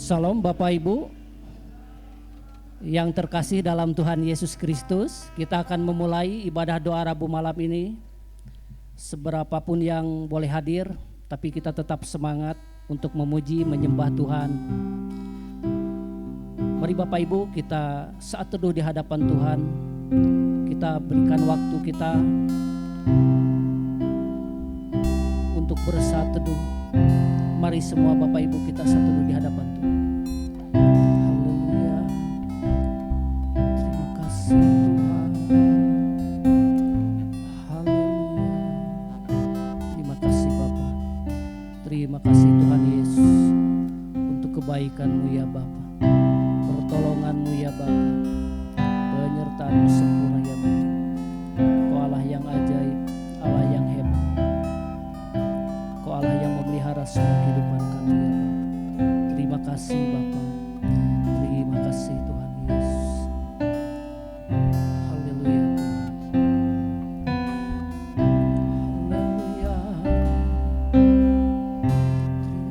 Salam Bapak Ibu yang terkasih dalam Tuhan Yesus Kristus. Kita akan memulai ibadah doa Rabu malam ini. Seberapapun yang boleh hadir, tapi kita tetap semangat untuk memuji, menyembah Tuhan. Mari Bapak Ibu, kita saat teduh di hadapan Tuhan, kita berikan waktu kita untuk bersaat teduh. Mari semua Bapak Ibu kita saat teduh di hadapan Tuhan. Haleluya. Terima kasih Tuhan. Haleluya. Terima kasih Bapa. Terima kasih Tuhan Yesus untuk kebaikan-Mu ya Bapa. Pertolongan-Mu ya Bapa. Penyertaan-Mu sempurna ya Bapa. Kau Allah yang ajaib, Allah yang hebat. Kau Allah yang memelihara semua kehidupan kami ya Bapa. Terima kasih Bapa. Terima kasih Tuhan Yesus. Haleluya Tuhan. Haleluya.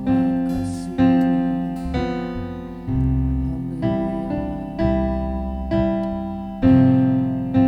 Terima kasih. Haleluya.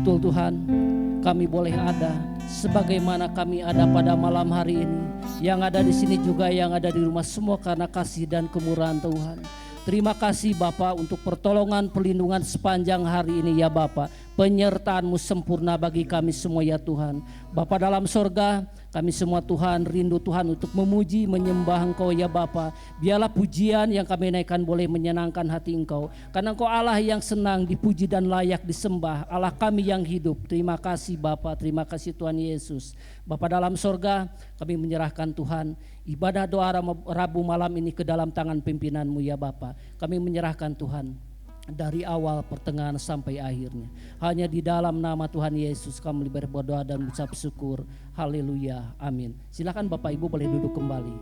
betul Tuhan, kami boleh ada sebagaimana kami ada pada malam hari ini. Yang ada di sini juga yang ada di rumah, semua karena kasih dan kemurahan Tuhan. Terima kasih Bapa untuk pertolongan perlindungan sepanjang hari ini ya Bapa. Penyertaan-Mu sempurna bagi kami semua ya Tuhan. Bapa dalam sorga, kami semua Tuhan rindu Tuhan untuk memuji menyembah Engkau ya Bapa. Biarlah pujian yang kami naikkan boleh menyenangkan hati Engkau. Karena Engkau Allah yang senang dipuji dan layak disembah. Allah kami yang hidup. Terima kasih Bapa, terima kasih Tuhan Yesus. Bapa dalam sorga, kami menyerahkan Tuhan ibadah doa Rabu malam ini ke dalam tangan pimpinan-Mu ya Bapa. Kami menyerahkan Tuhan dari awal pertengahan sampai akhirnya. Hanya di dalam nama Tuhan Yesus kami berdoa dan mengucap syukur. Haleluya, amin. Silakan Bapak Ibu boleh duduk kembali.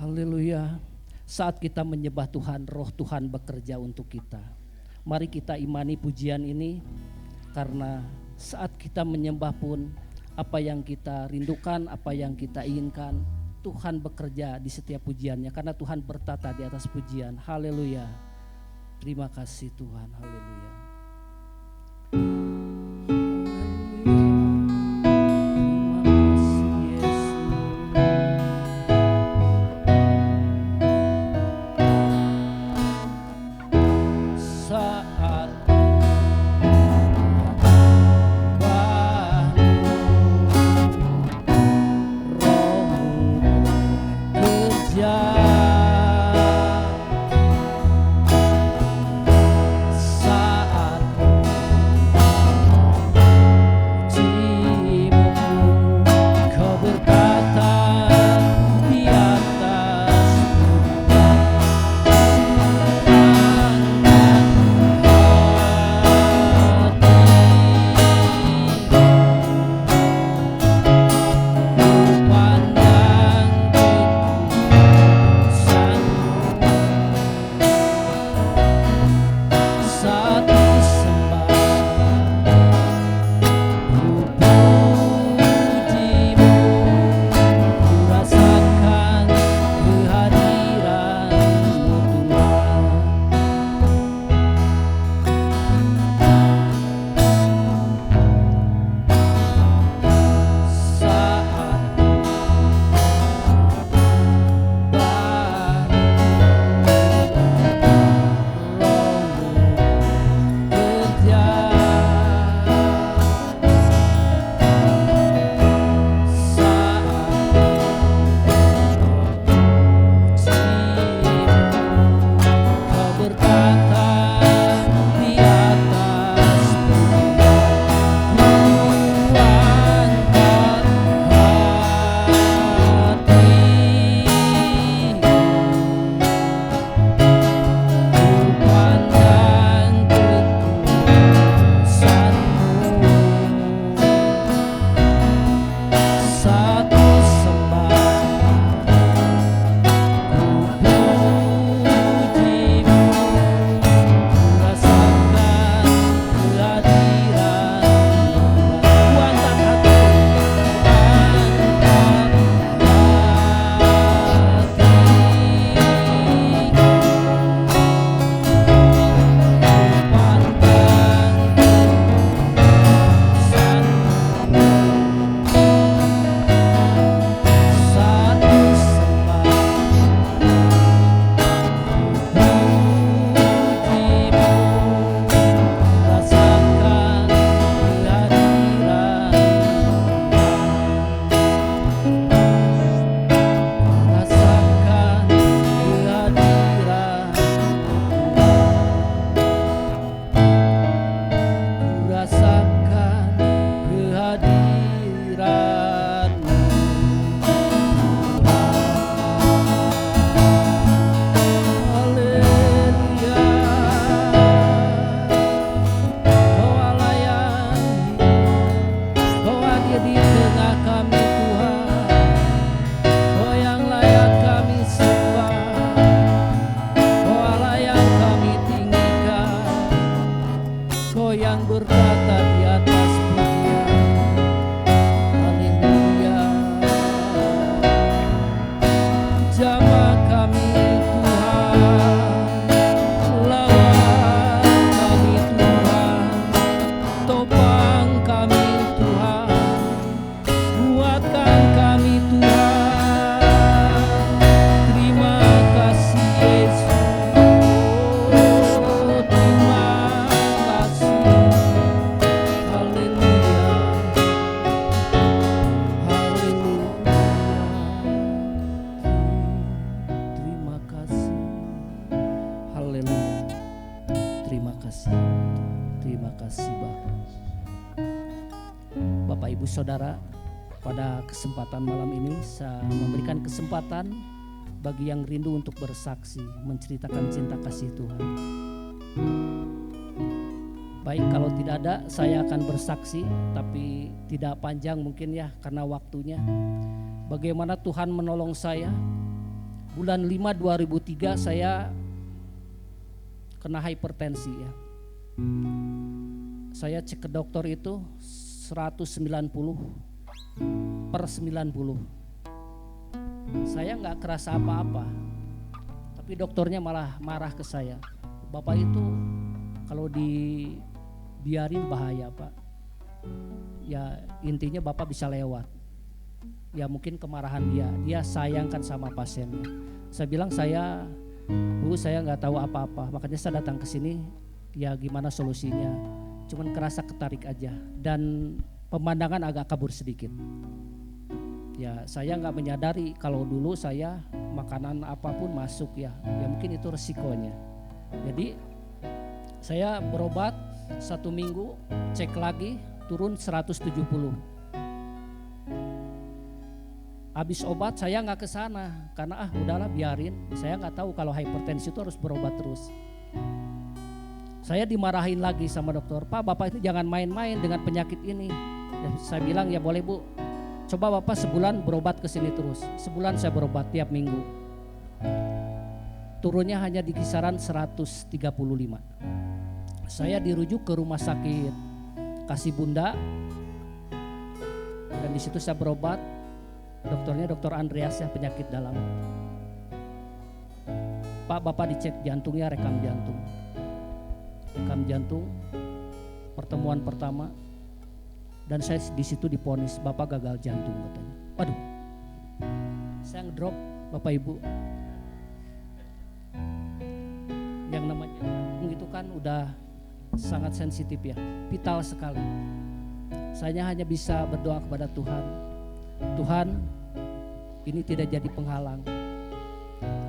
Haleluya. Saat kita menyembah Tuhan, roh Tuhan bekerja untuk kita. Mari kita imani pujian ini, karena saat kita menyembah pun apa yang kita rindukan, apa yang kita inginkan, Tuhan bekerja di setiap pujiannya, karena Tuhan bertata di atas pujian. Haleluya. Terima kasih Tuhan. Haleluya. Bapak Ibu Saudara, pada kesempatan malam ini saya memberikan kesempatan bagi yang rindu untuk bersaksi, menceritakan cinta kasih Tuhan. Baik, kalau tidak ada saya akan bersaksi, tapi tidak panjang mungkin ya karena waktunya. Bagaimana Tuhan menolong saya. Bulan 5 2003 saya kena hipertensi ya. Saya cek ke dokter itu 190/90. Saya nggak kerasa apa-apa, tapi dokternya malah marah ke saya. Bapak itu kalau dibiarin bahaya Pak. Ya intinya Bapak bisa lewat. Ya mungkin kemarahan dia sayangkan sama pasiennya. Saya bilang Bu, saya nggak tahu apa-apa, makanya saya datang ke sini. Ya gimana solusinya? Cuman kerasa ketarik aja dan pemandangan agak kabur sedikit. Ya saya nggak menyadari kalau dulu saya makanan apapun masuk ya mungkin itu resikonya. Jadi saya berobat 1 minggu, cek lagi turun 170. Habis obat saya nggak ke sana karena udahlah biarin. Saya nggak tahu kalau hipertensi itu harus berobat terus. Saya dimarahin lagi sama dokter, Pak Bapak itu jangan main-main dengan penyakit ini. Dan saya bilang ya boleh Bu, coba Bapak sebulan berobat ke sini terus. Sebulan saya berobat tiap minggu. Turunnya hanya di kisaran 135. Saya dirujuk ke rumah sakit Kasih Bunda dan di situ saya berobat. Dokternya Dr. Andreas ya, penyakit dalam. Pak Bapak dicek jantungnya, rekam jantung pertemuan pertama, dan saya di situ diponis Bapak gagal jantung katanya. Waduh, saya ngedrop Bapak Ibu. Yang namanya jantung itu kan udah sangat sensitif ya, vital sekali. Saya hanya bisa berdoa kepada Tuhan, ini tidak jadi penghalang.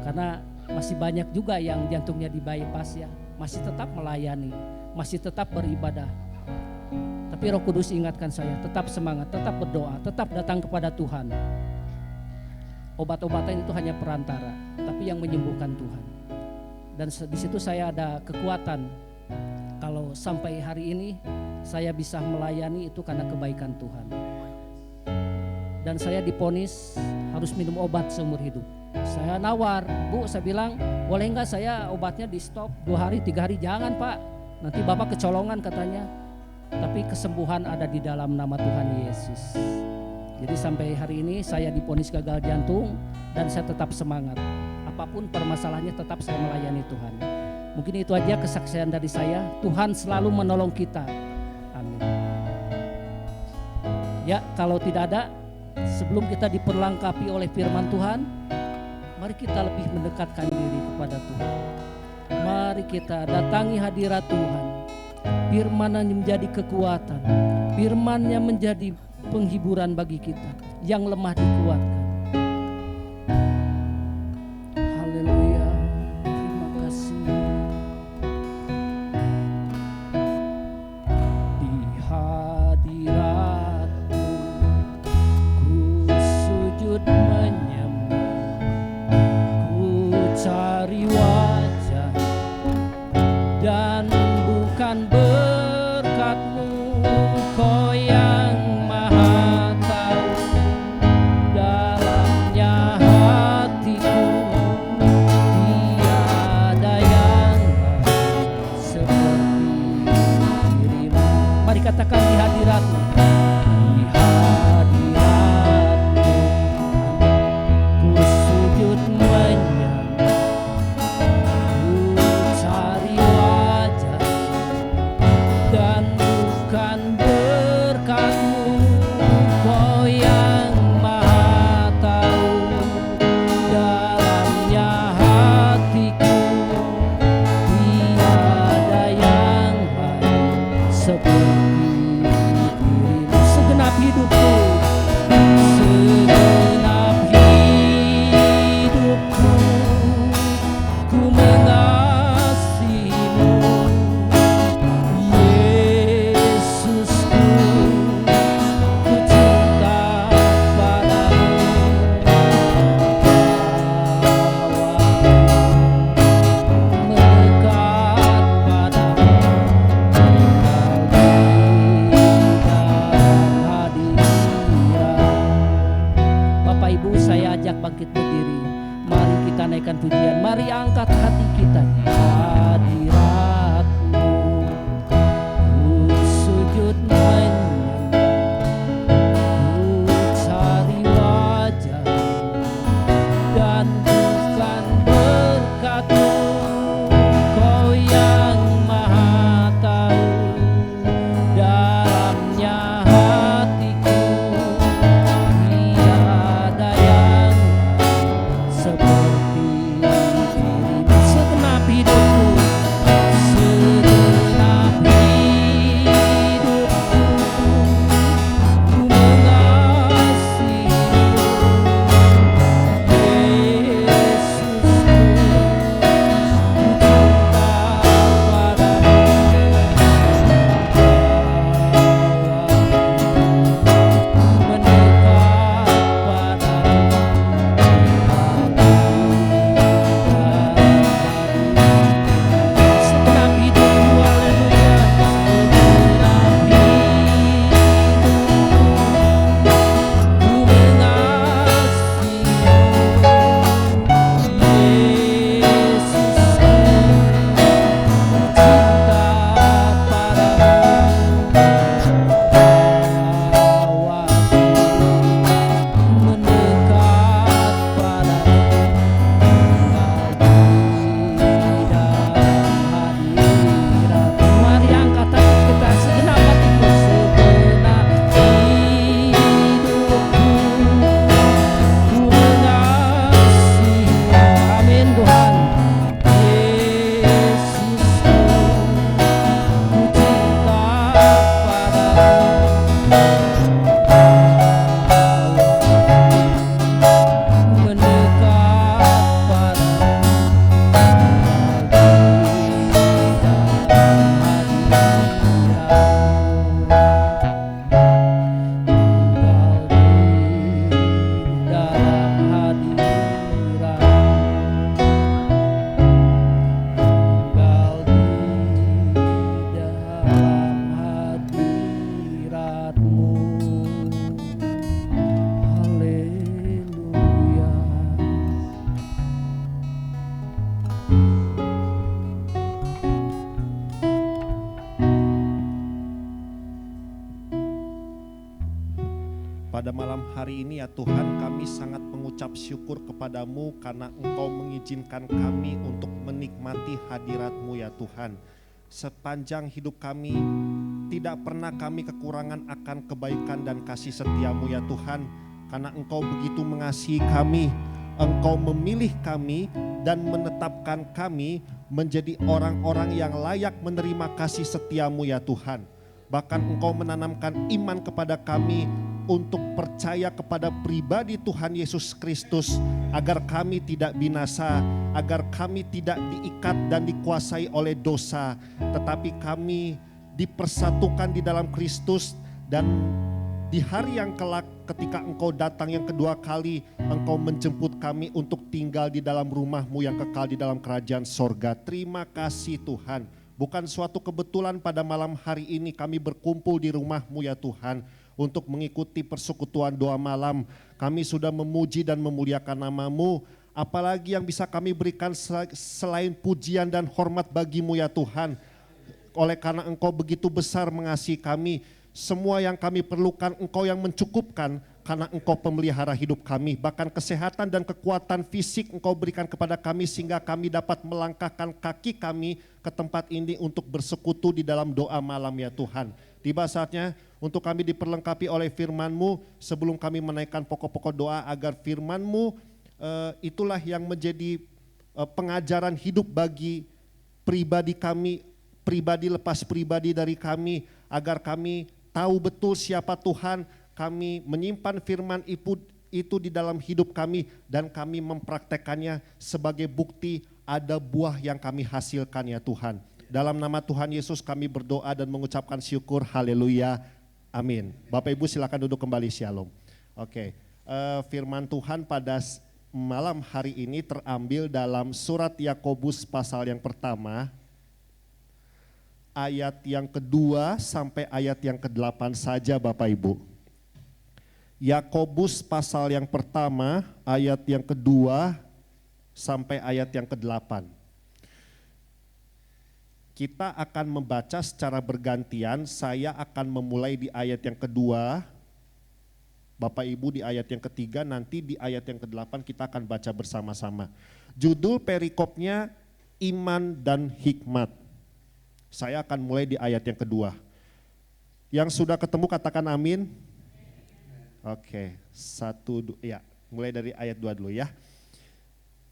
Karena masih banyak juga yang jantungnya di bypass ya, masih tetap melayani, masih tetap beribadah. Tapi Roh Kudus ingatkan saya, tetap semangat, tetap berdoa, tetap datang kepada Tuhan. Obat-obatan itu hanya perantara, tapi yang menyembuhkan Tuhan. Dan di situ saya ada kekuatan. Kalau sampai hari ini saya bisa melayani itu karena kebaikan Tuhan. Dan saya diponis harus minum obat seumur hidup. Saya nawar, Bu, saya bilang boleh nggak saya obatnya di stop 2 hari 3 hari? Jangan Pak, nanti Bapak kecolongan katanya. Tapi kesembuhan ada di dalam nama Tuhan Yesus. Jadi sampai hari ini saya diponis gagal jantung dan saya tetap semangat. Apapun permasalahannya tetap saya melayani Tuhan. Mungkin itu aja kesaksian dari saya. Tuhan selalu menolong kita. Amin. Ya, kalau tidak ada, sebelum kita diperlengkapi oleh firman Tuhan, mari kita lebih mendekatkan diri kepada Tuhan. Mari kita datangi hadirat Tuhan. Firman-Nya menjadi kekuatan, firman-Nya menjadi penghiburan bagi kita yang lemah dikuatkan. Haleluya, terima kasih. Di hadirat-Mu ku sujud menyembah, ku cari wajah dan bukan berkat-Mu, Kau yang maha tahu dalamnya hatiku, tiada yang lain seperti diri-Mu. Mari katakan di hadirat-Mu, di hadirat-Mu ku sujud menyembah, kita naikkan pujian. Mari angkat hati kita. Hadirat-Mu, ku sujud menyembah, ku cari wajah-Mu dan bukan berkat-Mu. Kau yang maha tahu dalamnya hatiku, tiada yang seperti dirimu. Segenap hidupku, segenap hidupku, ku mengasihimu. Yesusku, ku cinta padamu. Pada malam hari ini ya Tuhan, kami sangat mengucap syukur kepadamu karena Engkau mengizinkan kami untuk menikmati hadirat-Mu ya Tuhan. Sepanjang hidup kami, tidak pernah kami kekurangan akan kebaikan dan kasih setia-Mu ya Tuhan. Karena Engkau begitu mengasihi kami, Engkau memilih kami dan menetapkan kami menjadi orang-orang yang layak menerima kasih setia-Mu ya Tuhan. Bahkan Engkau menanamkan iman kepada kami untuk percaya kepada pribadi Tuhan Yesus Kristus, agar kami tidak binasa, agar kami tidak diikat dan dikuasai oleh dosa, tetapi kami dipersatukan di dalam Kristus. Dan di hari yang kelak ketika Engkau datang yang kedua kali, Engkau menjemput kami untuk tinggal di dalam rumah-Mu yang kekal di dalam kerajaan sorga. Terima kasih Tuhan. Bukan suatu kebetulan pada malam hari ini kami berkumpul di rumah-Mu ya Tuhan, untuk mengikuti persekutuan doa malam. Kami sudah memuji dan memuliakan nama-Mu. Apalagi yang bisa kami berikan selain pujian dan hormat bagi-Mu ya Tuhan. Oleh karena Engkau begitu besar mengasihi kami, semua yang kami perlukan Engkau yang mencukupkan, karena Engkau pemelihara hidup kami. Bahkan kesehatan dan kekuatan fisik Engkau berikan kepada kami, sehingga kami dapat melangkahkan kaki kami ke tempat ini untuk bersekutu di dalam doa malam ya Tuhan. Tiba saatnya untuk kami diperlengkapi oleh firman-Mu. Sebelum kami menaikkan pokok-pokok doa, agar firman-Mu itulah yang menjadi pengajaran hidup bagi pribadi kami, pribadi lepas pribadi dari kami, agar kami tahu betul siapa Tuhan. Kami menyimpan firman itu di dalam hidup kami, dan kami mempraktekannya sebagai bukti ada buah yang kami hasilkan ya Tuhan. Dalam nama Tuhan Yesus kami berdoa dan mengucapkan syukur. Haleluya. Amin. Bapak Ibu silakan duduk kembali. Shalom. Oke. Firman Tuhan pada malam hari ini terambil dalam surat Yakobus pasal yang pertama, ayat yang kedua sampai ayat yang ke-8 saja Bapak Ibu. Yakobus pasal yang pertama, ayat yang kedua sampai ayat yang ke-8. Kita akan membaca secara bergantian, saya akan memulai di ayat yang kedua, Bapak Ibu di ayat yang ketiga, nanti di ayat yang ke-8 kita akan baca bersama-sama. Judul perikopnya iman dan hikmat. Saya akan mulai di ayat yang kedua. Yang sudah ketemu katakan amin. Oke, mulai dari ayat 2 dulu ya.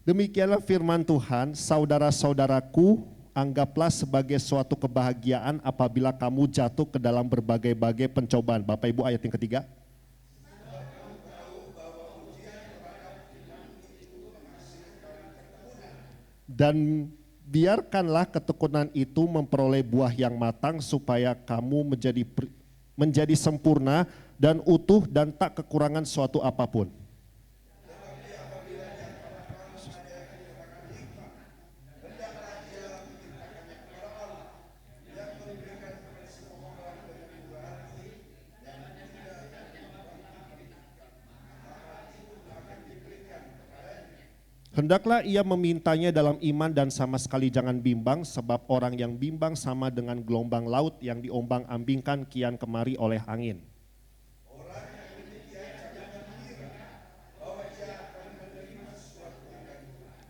Demikianlah firman Tuhan, saudara-saudaraku, anggaplah sebagai suatu kebahagiaan apabila kamu jatuh ke dalam berbagai-bagai pencobaan. Bapak Ibu ayat yang ketiga. Dan biarkanlah ketekunan itu memperoleh buah yang matang supaya kamu menjadi sempurna dan utuh dan tak kekurangan suatu apapun. Hendaklah ia memintanya dalam iman dan sama sekali jangan bimbang, sebab orang yang bimbang sama dengan gelombang laut yang diombang-ambingkan kian kemari oleh angin.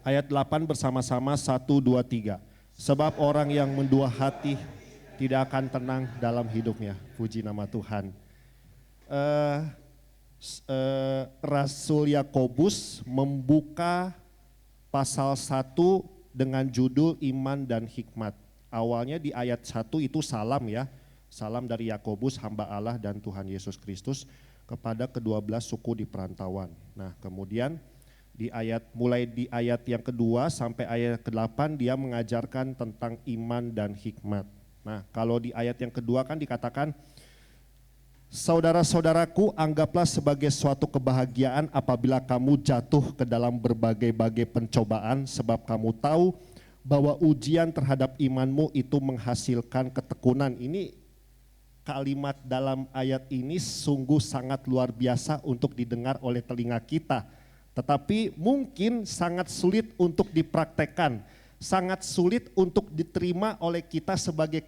Ayat 8 bersama-sama 1, 2, 3. Sebab orang yang mendua hati tidak akan tenang dalam hidupnya. Puji nama Tuhan. Rasul Yakobus membuka pasal 1 dengan judul iman dan hikmat. Awalnya di ayat 1 itu salam ya. Salam dari Yakobus hamba Allah dan Tuhan Yesus Kristus kepada ke-12 suku di perantauan. Nah, kemudian mulai di ayat yang kedua sampai ayat ke-8 dia mengajarkan tentang iman dan hikmat. Nah, kalau di ayat yang kedua kan dikatakan, saudara-saudaraku, anggaplah sebagai suatu kebahagiaan apabila kamu jatuh ke dalam berbagai-bagai pencobaan, sebab kamu tahu bahwa ujian terhadap imanmu itu menghasilkan ketekunan. Ini kalimat dalam ayat ini sungguh sangat luar biasa untuk didengar oleh telinga kita, tetapi mungkin sangat sulit untuk dipraktekkan, sangat sulit untuk diterima oleh kita sebagai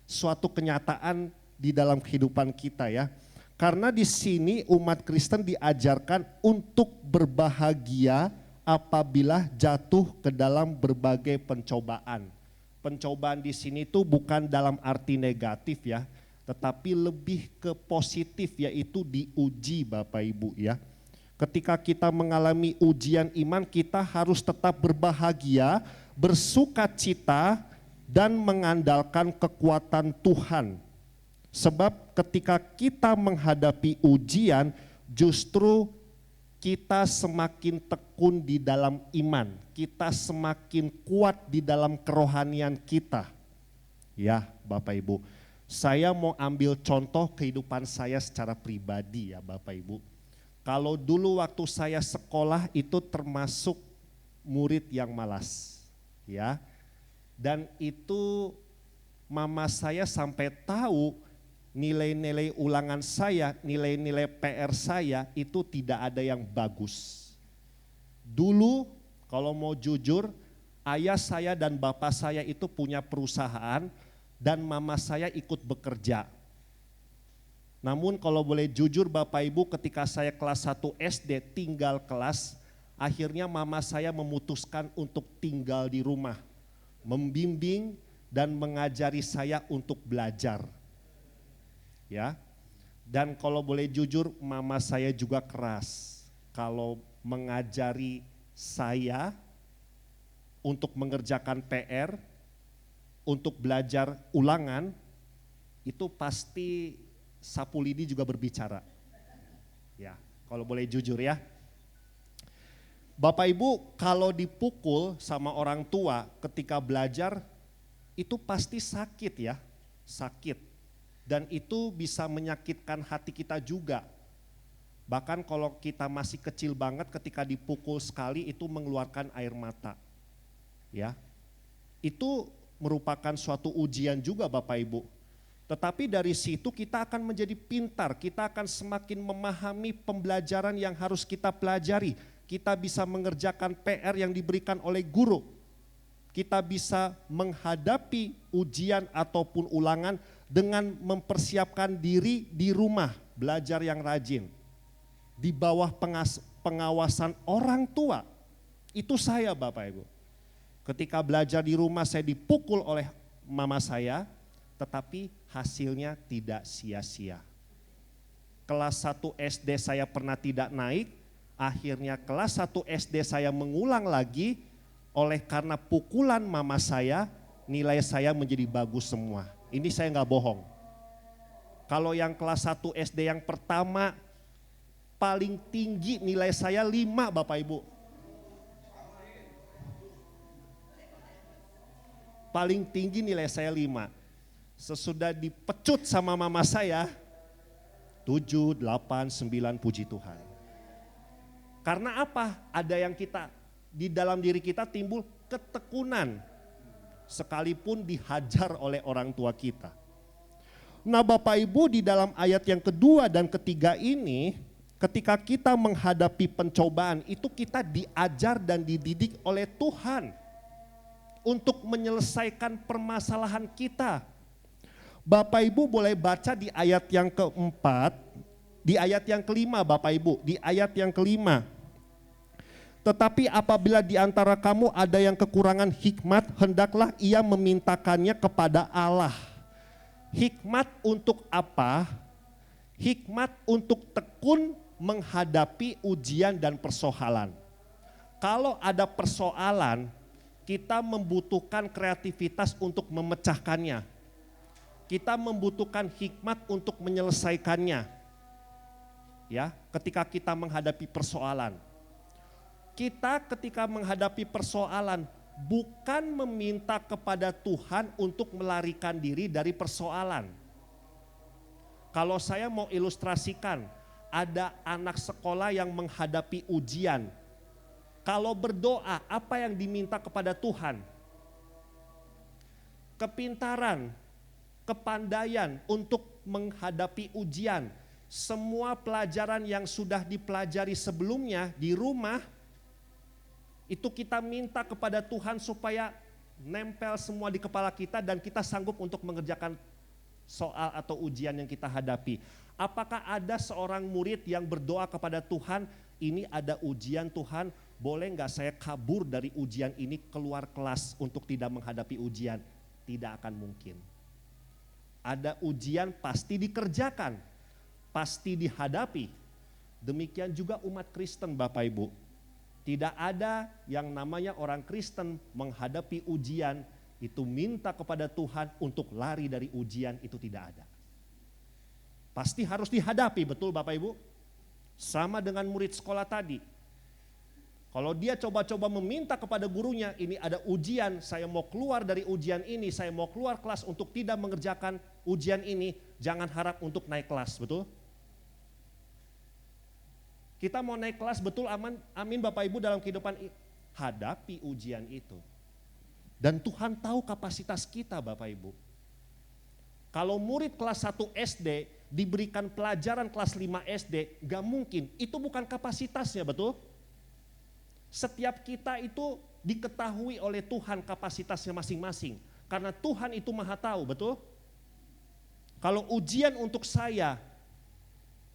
suatu kenyataan di dalam kehidupan kita ya. Karena di sini umat Kristen diajarkan untuk berbahagia apabila jatuh ke dalam berbagai pencobaan. Pencobaan di sini tuh bukan dalam arti negatif ya, tetapi lebih ke positif, yaitu diuji Bapak Ibu ya. Ketika kita mengalami ujian iman, kita harus tetap berbahagia, bersukacita dan mengandalkan kekuatan Tuhan. Sebab ketika kita menghadapi ujian, justru kita semakin tekun di dalam iman, kita semakin kuat di dalam kerohanian kita. Ya Bapak Ibu, saya mau ambil contoh kehidupan saya secara pribadi ya Bapak Ibu. Kalau dulu waktu saya sekolah itu termasuk murid yang malas ya. Dan itu mama saya sampai tahu nilai-nilai ulangan saya, nilai-nilai PR saya itu tidak ada yang bagus. Dulu kalau mau jujur, ayah saya dan bapak saya itu punya perusahaan dan mama saya ikut bekerja. Namun kalau boleh jujur Bapak Ibu, ketika saya kelas 1 SD tinggal kelas, akhirnya mama saya memutuskan untuk tinggal di rumah, membimbing dan mengajari saya untuk belajar. Ya, dan kalau boleh jujur mama saya juga keras kalau mengajari saya untuk mengerjakan PR, untuk belajar ulangan, itu pasti sapu lidi juga berbicara. Ya, kalau boleh jujur ya. Bapak Ibu kalau dipukul sama orang tua ketika belajar itu pasti sakit ya, sakit. Dan itu bisa menyakitkan hati kita juga. Bahkan kalau kita masih kecil banget ketika dipukul sekali itu mengeluarkan air mata. Ya. Itu merupakan suatu ujian juga Bapak Ibu. Tetapi dari situ kita akan menjadi pintar, kita akan semakin memahami pembelajaran yang harus kita pelajari. kita bisa mengerjakan PR yang diberikan oleh guru. Kita bisa menghadapi ujian ataupun ulangan dengan mempersiapkan diri di rumah, belajar yang rajin. Di bawah pengawasan orang tua. Itu saya Bapak Ibu. Ketika belajar di rumah saya dipukul oleh mama saya, tetapi hasilnya tidak sia-sia. Kelas 1 SD saya pernah tidak naik, akhirnya kelas 1 SD saya mengulang lagi, oleh karena pukulan mama saya, nilai saya menjadi bagus semua. Ini saya nggak bohong. Kalau yang kelas 1 SD yang pertama, paling tinggi nilai saya 5 Bapak Ibu. Paling tinggi nilai saya 5. Sesudah dipecut sama mama saya, 7, 8, 9 puji Tuhan. Karena apa? Ada yang kita, di dalam diri kita timbul ketekunan. Sekalipun dihajar oleh orang tua kita. Nah Bapak Ibu, di dalam ayat yang kedua dan ketiga ini, ketika kita menghadapi pencobaan, itu kita diajar dan dididik oleh Tuhan untuk menyelesaikan permasalahan kita. Bapak Ibu boleh baca di ayat yang keempat, di ayat yang kelima Bapak Ibu, di ayat yang kelima. Tetapi apabila di antara kamu ada yang kekurangan hikmat, hendaklah ia memintakannya kepada Allah. Hikmat untuk apa? Hikmat untuk tekun menghadapi ujian dan persoalan. Kalau ada persoalan, kita membutuhkan kreativitas untuk memecahkannya. Kita membutuhkan hikmat untuk menyelesaikannya. Ya, ketika kita menghadapi persoalan. Kita ketika menghadapi persoalan bukan meminta kepada Tuhan untuk melarikan diri dari persoalan. Kalau saya mau ilustrasikan, ada anak sekolah yang menghadapi ujian. Kalau berdoa, apa yang diminta kepada Tuhan? Kepintaran, kepandaian untuk menghadapi ujian. Semua pelajaran yang sudah dipelajari sebelumnya di rumah, itu kita minta kepada Tuhan supaya nempel semua di kepala kita dan kita sanggup untuk mengerjakan soal atau ujian yang kita hadapi. Apakah ada seorang murid yang berdoa kepada Tuhan, ini ada ujian Tuhan, boleh nggak saya kabur dari ujian ini keluar kelas untuk tidak menghadapi ujian? Tidak akan mungkin. Ada ujian pasti dikerjakan, pasti dihadapi. Demikian juga umat Kristen Bapak Ibu. Tidak ada yang namanya orang Kristen menghadapi ujian itu minta kepada Tuhan untuk lari dari ujian, itu tidak ada. Pasti harus dihadapi, betul Bapak Ibu? Sama dengan murid sekolah tadi. Kalau dia coba-coba meminta kepada gurunya, ini ada ujian, saya mau keluar dari ujian ini, saya mau keluar kelas untuk tidak mengerjakan ujian ini, jangan harap untuk naik kelas, betul? Kita mau naik kelas, betul amin Bapak Ibu dalam kehidupan, hadapi ujian itu. Dan Tuhan tahu kapasitas kita Bapak Ibu. Kalau murid kelas 1 SD diberikan pelajaran kelas 5 SD, gak mungkin, itu bukan kapasitasnya, betul? Setiap kita itu diketahui oleh Tuhan kapasitasnya masing-masing. Karena Tuhan itu maha tahu, betul? Kalau ujian untuk saya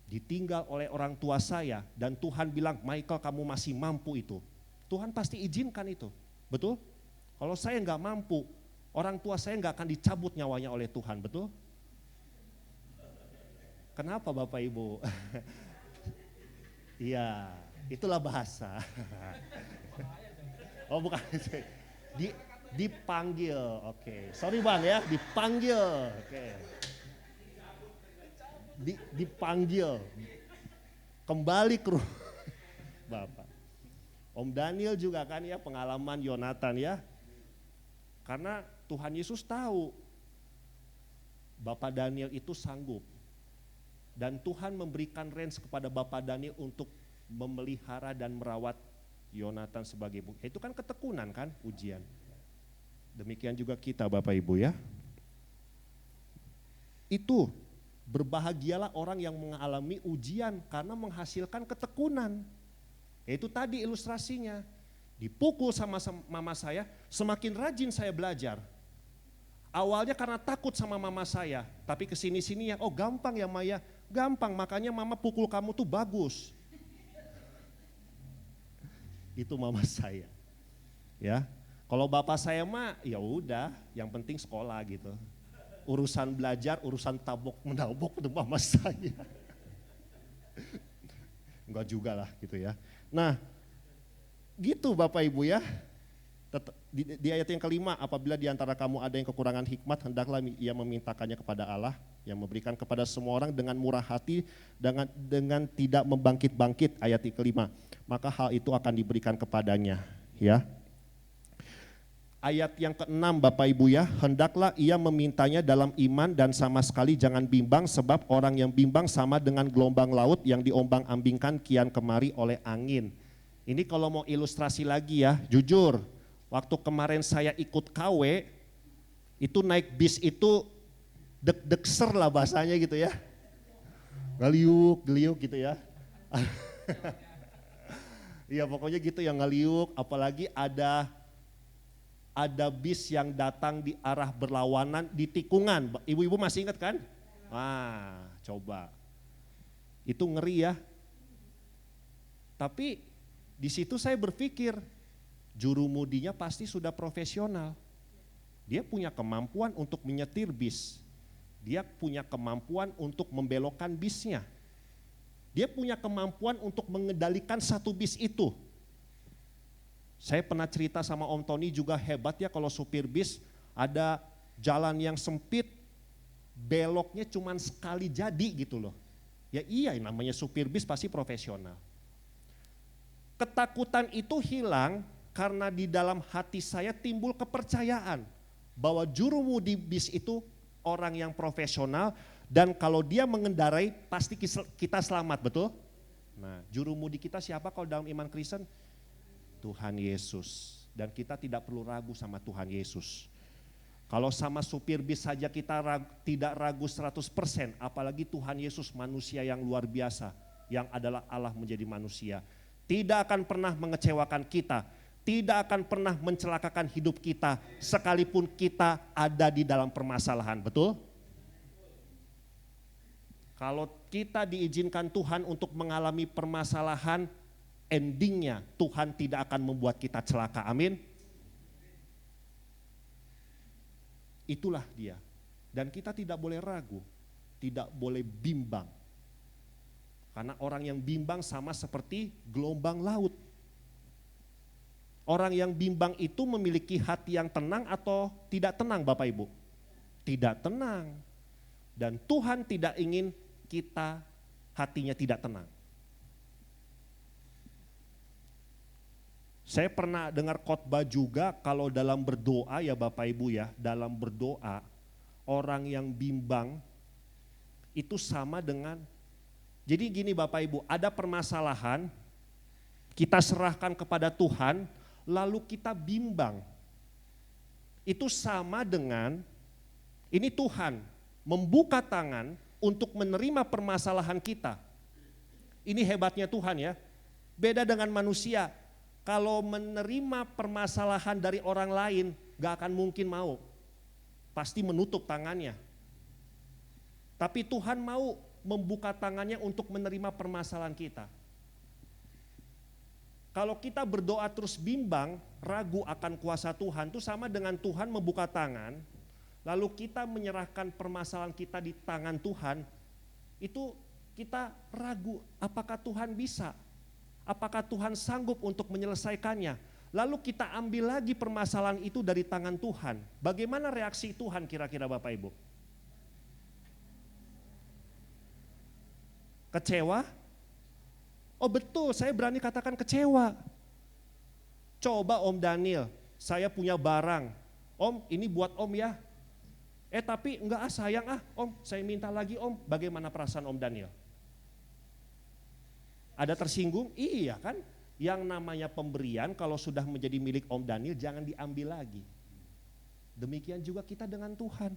ditinggal oleh orang tua saya dan Tuhan bilang, Michael kamu masih mampu itu. Tuhan pasti izinkan itu, betul? Kalau saya nggak mampu, orang tua saya nggak akan dicabut nyawanya oleh Tuhan, betul? Kenapa Bapak Ibu? Iya, itulah bahasa. Oh bukan, dipanggil, oke. Sorry Bang ya, dipanggil, oke. Dipanggil kembali ke rumah Bapak. Om Daniel juga kan ya pengalaman Yonatan ya. Karena Tuhan Yesus tahu Bapak Daniel itu sanggup. Dan Tuhan memberikan range kepada Bapak Daniel untuk memelihara dan merawat Yonatan sebagai bukti. Itu kan ketekunan kan ujian. Demikian juga kita Bapak Ibu ya. Itu berbahagialah orang yang mengalami ujian karena menghasilkan ketekunan. Itu tadi ilustrasinya. Dipukul sama mama saya, semakin rajin saya belajar. Awalnya karena takut sama mama saya, tapi kesini-sini ya, oh gampang ya Maya, gampang, makanya mama pukul kamu tuh bagus. Itu mama saya. Ya, kalau bapak saya mah ya udah, yang penting sekolah gitu. Urusan belajar, urusan tabok menabok itu mama saya. Enggak juga lah gitu ya. Nah, gitu Bapak Ibu ya. Di ayat yang kelima, apabila di antara kamu ada yang kekurangan hikmat, hendaklah ia memintakannya kepada Allah yang memberikan kepada semua orang dengan murah hati, dengan tidak membangkit-bangkit, ayat yang kelima. Maka hal itu akan diberikan kepadanya. Ya. Ayat yang keenam Bapak Ibu ya, hendaklah ia memintanya dalam iman dan sama sekali jangan bimbang, sebab orang yang bimbang sama dengan gelombang laut yang diombang-ambingkan kian kemari oleh angin. Ini kalau mau ilustrasi lagi ya, jujur, waktu kemarin saya ikut KW, itu naik bis itu deg-degser lah bahasanya gitu ya. Ngeliuk gitu ya. Iya pokoknya gitu ya ngeliuk, apalagi ada bis yang datang di arah berlawanan di tikungan. Ibu-ibu masih ingat kan? Wah, coba. Itu ngeri ya. Tapi di situ saya berpikir, jurumudinya pasti sudah profesional. Dia punya kemampuan untuk menyetir bis. Dia punya kemampuan untuk membelokkan bisnya. Dia punya kemampuan untuk mengendalikan satu bis itu. Saya pernah cerita sama Om Tony juga hebat ya kalau supir bis, ada jalan yang sempit, beloknya cuma sekali jadi gitu loh. Ya iya namanya supir bis pasti profesional. Ketakutan itu hilang karena di dalam hati saya timbul kepercayaan bahwa jurumudi bis itu orang yang profesional dan kalau dia mengendarai pasti kita selamat, betul? Nah, jurumudi kita siapa kalau dalam iman Kristen? Tuhan Yesus. Dan kita tidak perlu ragu sama Tuhan Yesus. Kalau sama supir bis saja kita tidak ragu 100%, apalagi Tuhan Yesus manusia yang luar biasa, yang adalah Allah menjadi manusia. Tidak akan pernah mengecewakan kita, tidak akan pernah mencelakakan hidup kita sekalipun kita ada di dalam permasalahan, betul? Kalau kita diizinkan Tuhan untuk mengalami permasalahan, endingnya Tuhan tidak akan membuat kita celaka, amin? Itulah dia. Dan kita tidak boleh ragu, tidak boleh bimbang. Karena orang yang bimbang sama seperti gelombang laut. Orang yang bimbang itu memiliki hati yang tenang atau tidak tenang Bapak Ibu? Tidak tenang. Dan Tuhan tidak ingin kita hatinya tidak tenang. Saya pernah dengar khotbah juga kalau dalam berdoa ya Bapak Ibu ya, dalam berdoa orang yang bimbang itu sama dengan, jadi gini Bapak Ibu, ada permasalahan, kita serahkan kepada Tuhan, lalu kita bimbang. Itu sama dengan, ini Tuhan membuka tangan untuk menerima permasalahan kita. Ini hebatnya Tuhan ya, beda dengan manusia. Kalau menerima permasalahan dari orang lain, gak akan mungkin mau. Pasti menutup tangannya. Tapi Tuhan mau membuka tangannya untuk menerima permasalahan kita. Kalau kita berdoa terus bimbang, ragu akan kuasa Tuhan, itu sama dengan Tuhan membuka tangan, lalu kita menyerahkan permasalahan kita di tangan Tuhan, itu kita ragu apakah Tuhan bisa, apakah Tuhan sanggup untuk menyelesaikannya. Lalu kita ambil lagi permasalahan itu dari tangan Tuhan. Bagaimana reaksi Tuhan kira-kira Bapak Ibu? Kecewa? Oh betul, saya berani katakan kecewa. Coba Om Daniel, saya punya barang. Om, ini buat Om ya. Tapi enggak sayang Om, saya minta lagi Om. Bagaimana perasaan Om Daniel? Ada tersinggung? Iya kan? Yang namanya pemberian kalau sudah menjadi milik Om Daniel jangan diambil lagi. Demikian juga kita dengan Tuhan.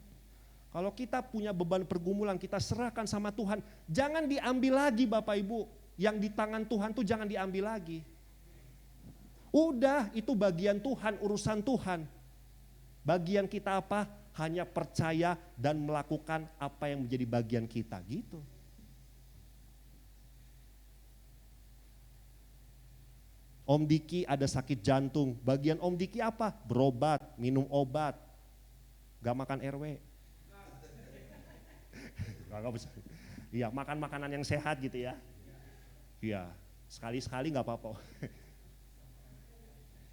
Kalau kita punya beban pergumulan kita serahkan sama Tuhan, jangan diambil lagi Bapak Ibu. Yang di tangan Tuhan tuh jangan diambil lagi. Udah, itu bagian Tuhan, urusan Tuhan. Bagian kita apa? Hanya percaya dan melakukan apa yang menjadi bagian kita, gitu. Om Diki ada sakit jantung, bagian Om Diki apa? Berobat, minum obat, gak makan RW. Iya, makan makanan yang sehat gitu ya. Iya, sekali-sekali gak apa-apa.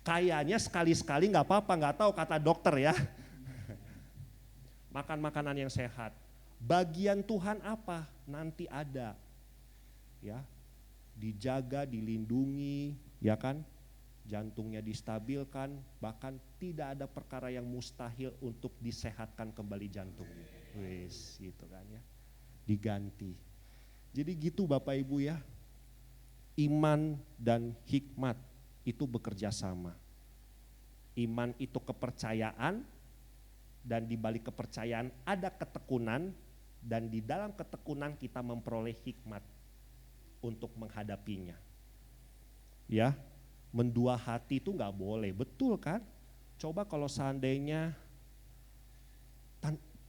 Kayaknya sekali-sekali gak apa-apa, gak tahu kata dokter ya. Makan makanan yang sehat. Bagian Tuhan apa? Nanti ada. Ya, dijaga, dilindungi, ya kan? Jantungnya distabilkan, bahkan tidak ada perkara yang mustahil untuk disehatkan kembali jantungnya. Wis, gitu kan ya. Diganti. Jadi gitu Bapak Ibu ya. Iman dan hikmat itu bekerja sama. Iman itu kepercayaan, dan di balik kepercayaan ada ketekunan, dan di dalam ketekunan kita memperoleh hikmat untuk menghadapinya. Ya, mendua hati itu nggak boleh, betul kan? Coba kalau seandainya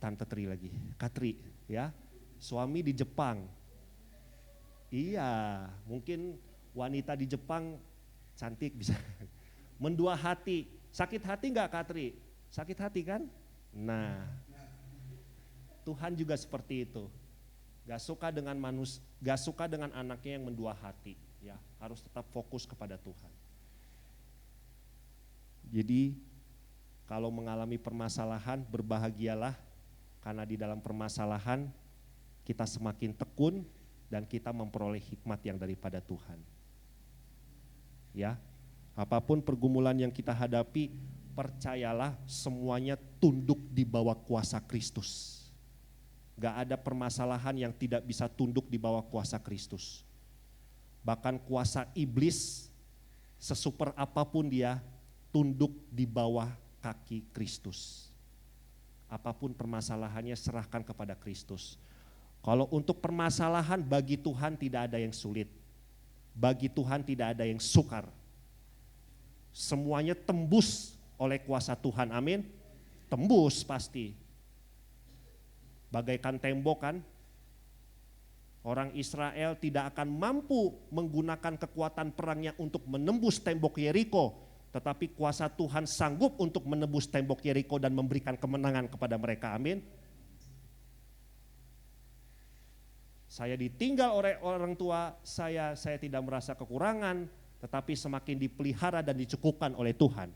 Tante Tri lagi, Katri ya, suami di Jepang. Iya, mungkin wanita di Jepang cantik bisa. Mendua hati, sakit hati nggak Katri? Sakit hati kan? Nah, Tuhan juga seperti itu. Gak suka dengan gak suka dengan anaknya yang mendua hati. Ya, harus tetap fokus kepada Tuhan. Jadi kalau mengalami permasalahan, berbahagialah karena di dalam permasalahan kita semakin tekun dan kita memperoleh hikmat yang daripada Tuhan. Ya, apapun pergumulan yang kita hadapi, percayalah semuanya tunduk di bawah kuasa Kristus. Gak ada permasalahan yang tidak bisa tunduk di bawah kuasa Kristus. Bahkan kuasa iblis, sesuper apapun dia, tunduk di bawah kaki Kristus. Apapun permasalahannya serahkan kepada Kristus. Kalau untuk permasalahan bagi Tuhan tidak ada yang sulit. Bagi Tuhan tidak ada yang sukar. Semuanya tembus oleh kuasa Tuhan, amin. Tembus pasti. Bagaikan tembok kan. Orang Israel tidak akan mampu menggunakan kekuatan perangnya untuk menembus tembok Yeriko. Tetapi kuasa Tuhan sanggup untuk menembus tembok Yeriko dan memberikan kemenangan kepada mereka, amin. Saya ditinggal oleh orang tua saya tidak merasa kekurangan, tetapi semakin dipelihara dan dicukupkan oleh Tuhan.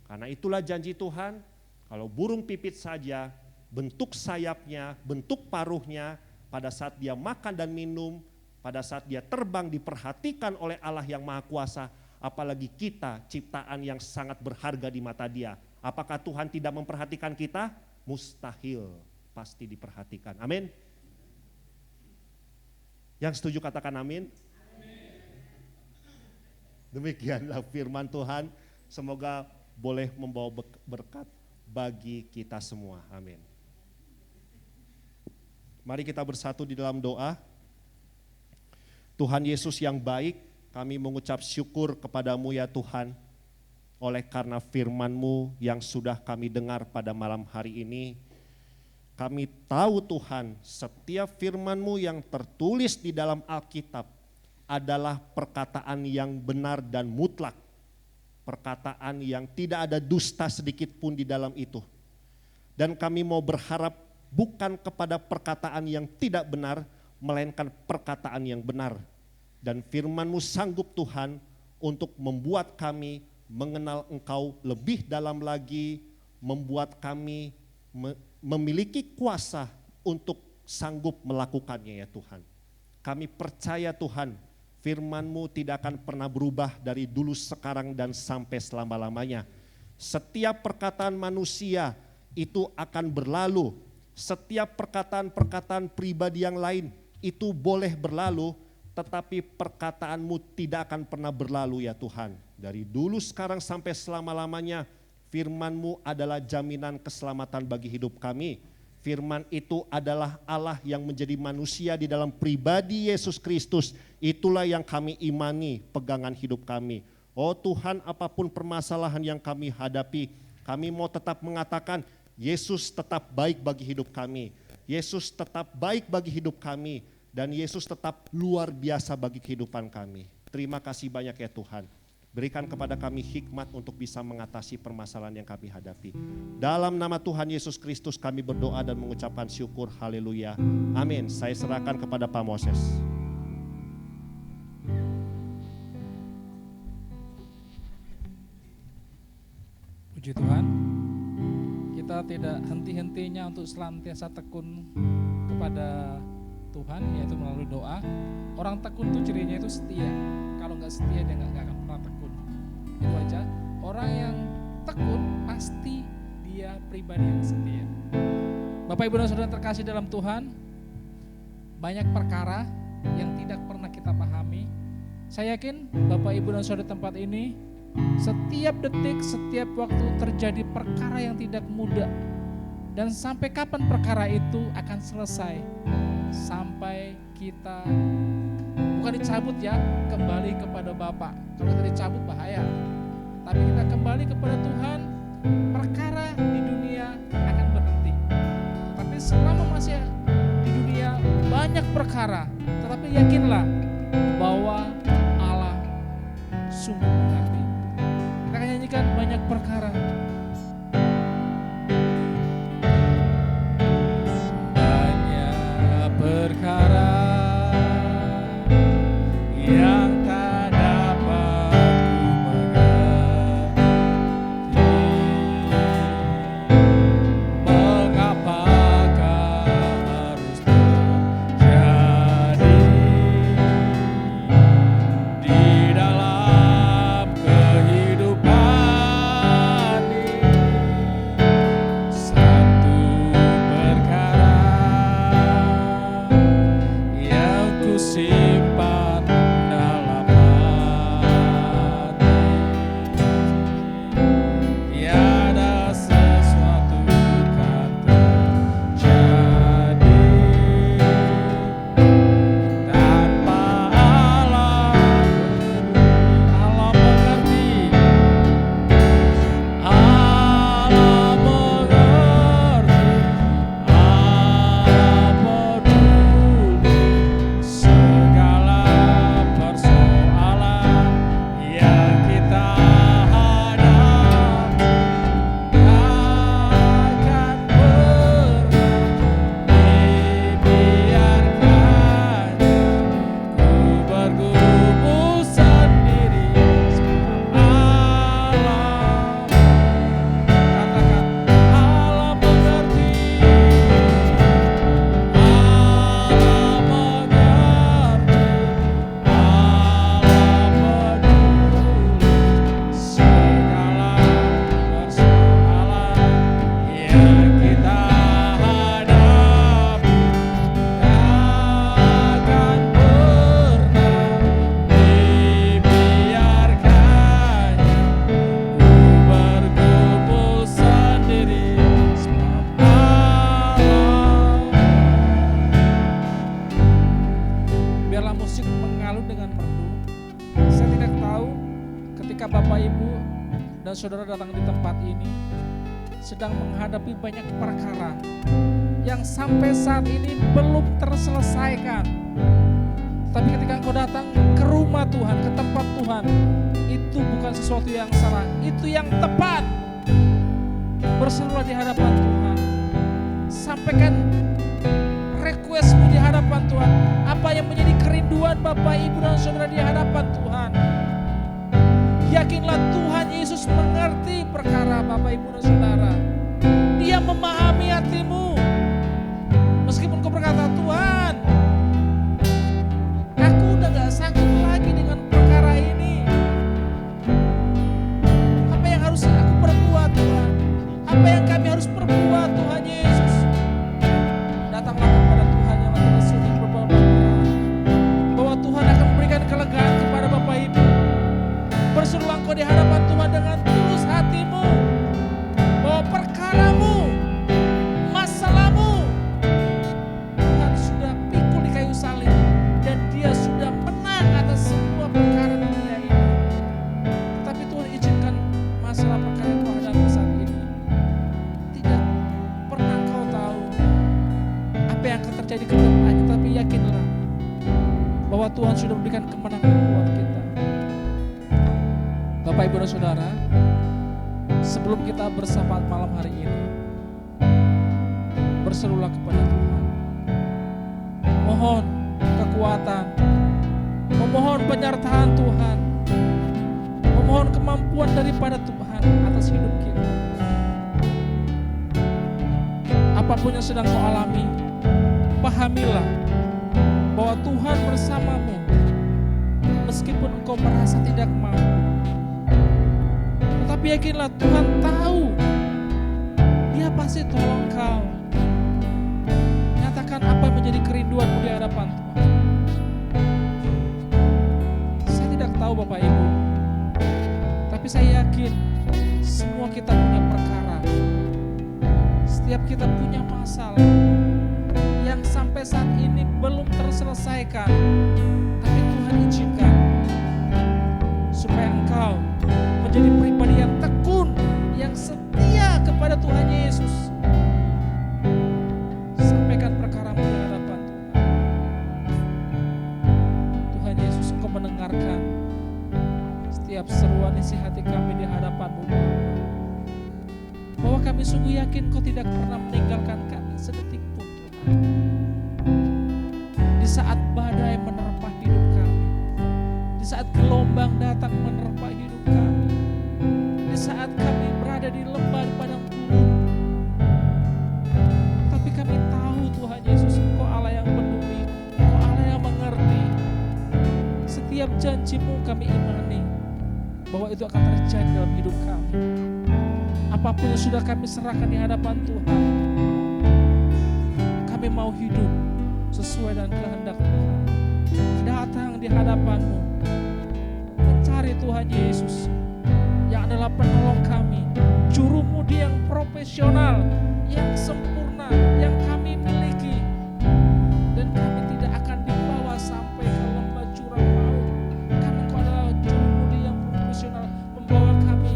Karena itulah janji Tuhan, kalau burung pipit saja, bentuk sayapnya, bentuk paruhnya, pada saat dia makan dan minum, pada saat dia terbang diperhatikan oleh Allah yang Maha Kuasa, apalagi kita ciptaan yang sangat berharga di mata Dia. Apakah Tuhan tidak memperhatikan kita? Mustahil, pasti diperhatikan. Amin. Yang setuju katakan amin. Demikianlah firman Tuhan, semoga boleh membawa berkat bagi kita semua, amin. Mari kita bersatu di dalam doa. Tuhan Yesus yang baik, kami mengucap syukur kepadamu ya Tuhan, oleh karena firman-Mu yang sudah kami dengar pada malam hari ini. Kami tahu Tuhan, setiap firman-Mu yang tertulis di dalam Alkitab adalah perkataan yang benar dan mutlak. Perkataan yang tidak ada dusta sedikit pun di dalam itu. Dan kami mau berharap bukan kepada perkataan yang tidak benar, melainkan perkataan yang benar. Dan firman-Mu sanggup Tuhan untuk membuat kami mengenal Engkau lebih dalam lagi, membuat kami memiliki kuasa untuk sanggup melakukannya ya Tuhan. Kami percaya Tuhan, firman-Mu tidak akan pernah berubah dari dulu, sekarang, dan sampai selama-lamanya. Setiap perkataan manusia itu akan berlalu. Setiap perkataan-perkataan pribadi yang lain itu boleh berlalu, tetapi perkataan-Mu tidak akan pernah berlalu ya Tuhan. Dari dulu, sekarang, sampai selama-lamanya, firman-Mu adalah jaminan keselamatan bagi hidup kami. Firman itu adalah Allah yang menjadi manusia di dalam pribadi Yesus Kristus. Itulah yang kami imani, pegangan hidup kami. Oh Tuhan, apapun permasalahan yang kami hadapi, kami mau tetap mengatakan Yesus tetap baik bagi hidup kami. Yesus tetap baik bagi hidup kami. Dan Yesus tetap luar biasa bagi kehidupan kami. Terima kasih banyak ya Tuhan. Berikan kepada kami hikmat untuk bisa mengatasi permasalahan yang kami hadapi. Dalam nama Tuhan Yesus Kristus kami berdoa dan mengucapkan syukur. Haleluya. Amin. Saya serahkan kepada Pak Moses. Puji Tuhan, kita tidak henti-hentinya untuk senantiasa tekun kepada Tuhan, yaitu melalui doa. Orang tekun itu cirinya itu setia. Kalau nggak setia dia nggak akan pernah tekun. Itu aja. Orang yang tekun pasti dia pribadi yang setia. Bapak Ibu dan Saudara terkasih dalam Tuhan, banyak perkara yang tidak pernah kita pahami. Saya yakin Bapak Ibu dan Saudara tempat ini, setiap detik, setiap waktu terjadi perkara yang tidak mudah. Dan sampai kapan perkara itu akan selesai? Sampai kita bukan dicabut ya, kembali kepada Bapa. Kalau kita dicabut bahaya. Tapi kita kembali kepada Tuhan, perkara di dunia akan berhenti. Tapi selama masih di dunia banyak perkara, tetapi yakinlah bahwa Allah sungguh mengerti. Kita akan nyanyikan banyak perkara. Perkara yang tak dapat ku mengerti, mengapakah harus terjadi di dalam kehidupan ini. Satu perkara yang ku simpan dalam hati, tiada sesuatu kan terjadi tanpa Allah. Allah mengerti, Allah mengerti, Allah peduli segala persoalan yang kita hadapi. Takkan pernah dibiarkannya ku bergumul sendiri. Allah, katakan Allah mengerti, Allah mengerti, Allah peduli segala persoalan yang kita hadapi. Takkan pernah dibiarkannya ku bergumul sendiri. Sebab Allah. Biarlah musik mengalun dengan merdu. Saya tidak tahu ketika Bapak Ibu dan Saudara datang di tempat ini sedang menghadapi banyak perkara yang sampai saat ini belum terselesaikan. Tapi ketika engkau datang ke rumah Tuhan, ke tempat Tuhan, itu bukan sesuatu yang salah, itu yang tepat. Berserulah di hadapan Tuhan, sampaikan requestmu di hadapan Tuhan, apa yang menjadi kerinduan Bapak Ibu dan Saudara di hadapan Tuhan. Yakinlah Tuhan Yesus mengerti perkara Bapak Ibu dan Saudara. Dia memahami hatimu. Meskipun kau berkata, Tuhan, aku udah gak sanggup lagi dengan perkara ini. Apa yang harus aku perbuat Tuhan? Apa yang kami harus perbuat Tuhan Yesus? Datanglah kepada Tuhan yang telah sudah berbalik, bahwa Tuhan akan memberikan kelegaan kepada Bapak Ibu. Berserulah engkau di hadapan Tuhan dengan tulus hatimu, bahwa perkaramu, selesai di kedepannya, tapi yakinlah bahwa Tuhan sudah memberikan kemenangan buat kita. Bapak, Ibu, dan Saudara, sebelum kita bersyafaat malam hari ini, berserulah kepada Tuhan. Mohon kekuatan, memohon penyertaan Tuhan, memohon kemampuan daripada Tuhan atas hidup kita. Apapun yang sedang kau alami, pahamilah bahwa Tuhan bersamamu meskipun engkau merasa tidak mampu. Tetapi yakinlah Tuhan tahu, Dia pasti tolong kau. Nyatakan apa menjadi kerinduanmu di hadapan Tuhan. Saya tidak tahu Bapak Ibu, tapi saya yakin semua kita punya perkara. Setiap kita punya masalah yang sampai saat ini belum terselesaikan, tapi Tuhan izinkan supaya engkau menjadi pribadi yang tekun, yang setia kepada Tuhan Yesus. Sampaikan perkaramu di hadapan Tuhan. Tuhan Yesus, engkau mendengarkan setiap seruan isi hati kami di hadapan-Mu, Bapa. Bahwa kami sungguh yakin Kau tidak pernah meninggalkan kami sedetik pun, Tuhan. Di saat badai menerpa hidup kami, di saat gelombang datang menerpa hidup kami, di saat kami berada di lembah padang gurun, tapi kami tahu Tuhan Yesus, Engkau Allah yang peduli, Engkau Allah yang mengerti. Setiap janji-Mu kami imani bahwa itu akan terjadi dalam hidup kami. Apapun yang sudah kami serahkan di hadapan Tuhan, kami mau hidup sesuai dengan kehendak Tuhan. Datang di hadapan-Mu, mencari Tuhan Yesus yang adalah penolong kami, juru mudi yang profesional, yang sempurna, yang kami miliki. Dan kami tidak akan dibawa sampai ke lembah jurang maut, karena Engkau adalah juru mudi yang profesional, membawa kami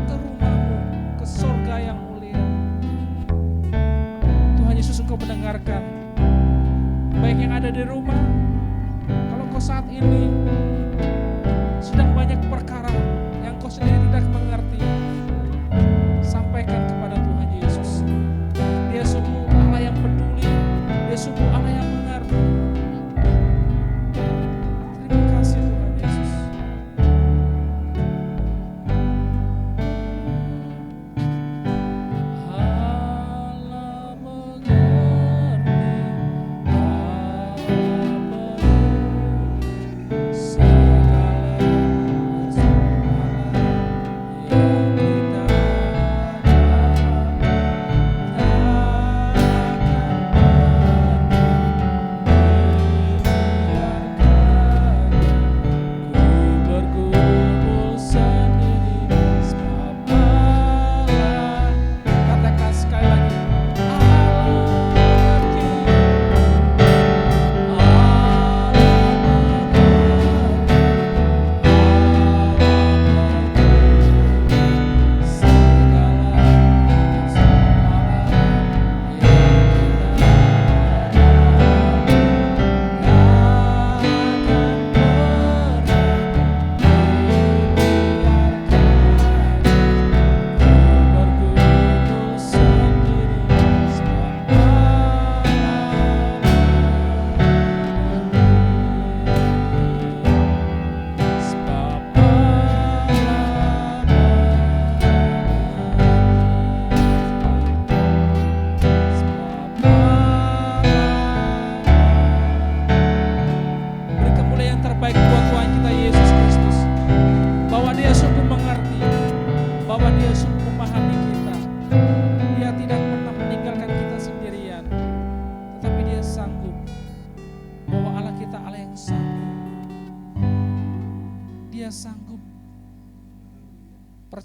ke rumah-Mu, ke sorga yang mulia. Tuhan Yesus, Engkau mendengarkan, baik yang ada di rumah, kalau Engkau saat ini sedang banyak perkara yang Engkau sendiri tidak mengerti, sampaikan kepada Tuhan Yesus. Dia sungguh Allah yang peduli, Dia sungguh Allah yang mengerti. Terima kasih Tuhan Yesus. Allah mengerti,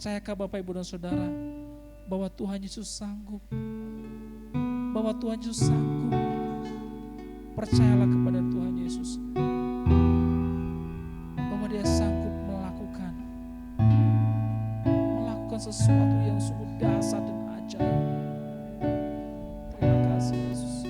percayakah Bapak, Ibu, dan Saudara bahwa Tuhan Yesus sanggup? Bahwa Tuhan Yesus sanggup. Percayalah kepada Tuhan Yesus bahwa Dia sanggup melakukan sesuatu yang sungguh dahsyat dan ajaib. Terima kasih Yesus.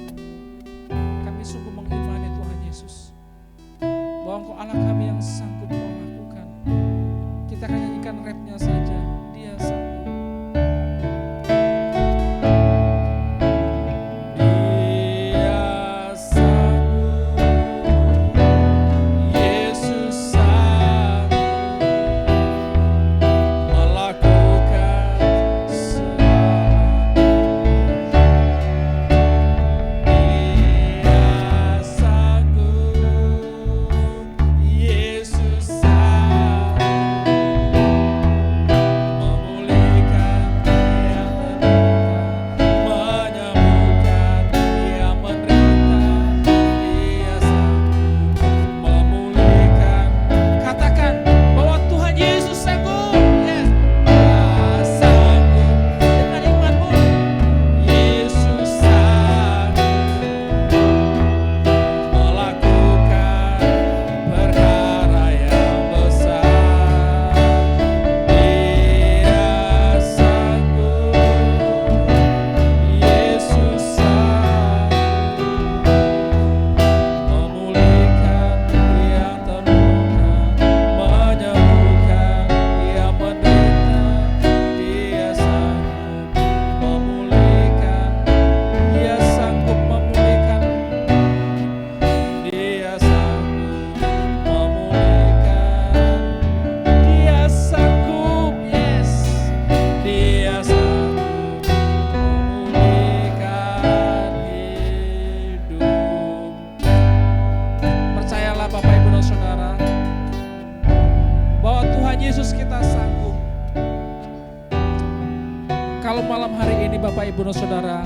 Kalau malam hari ini Bapak Ibu dan Saudara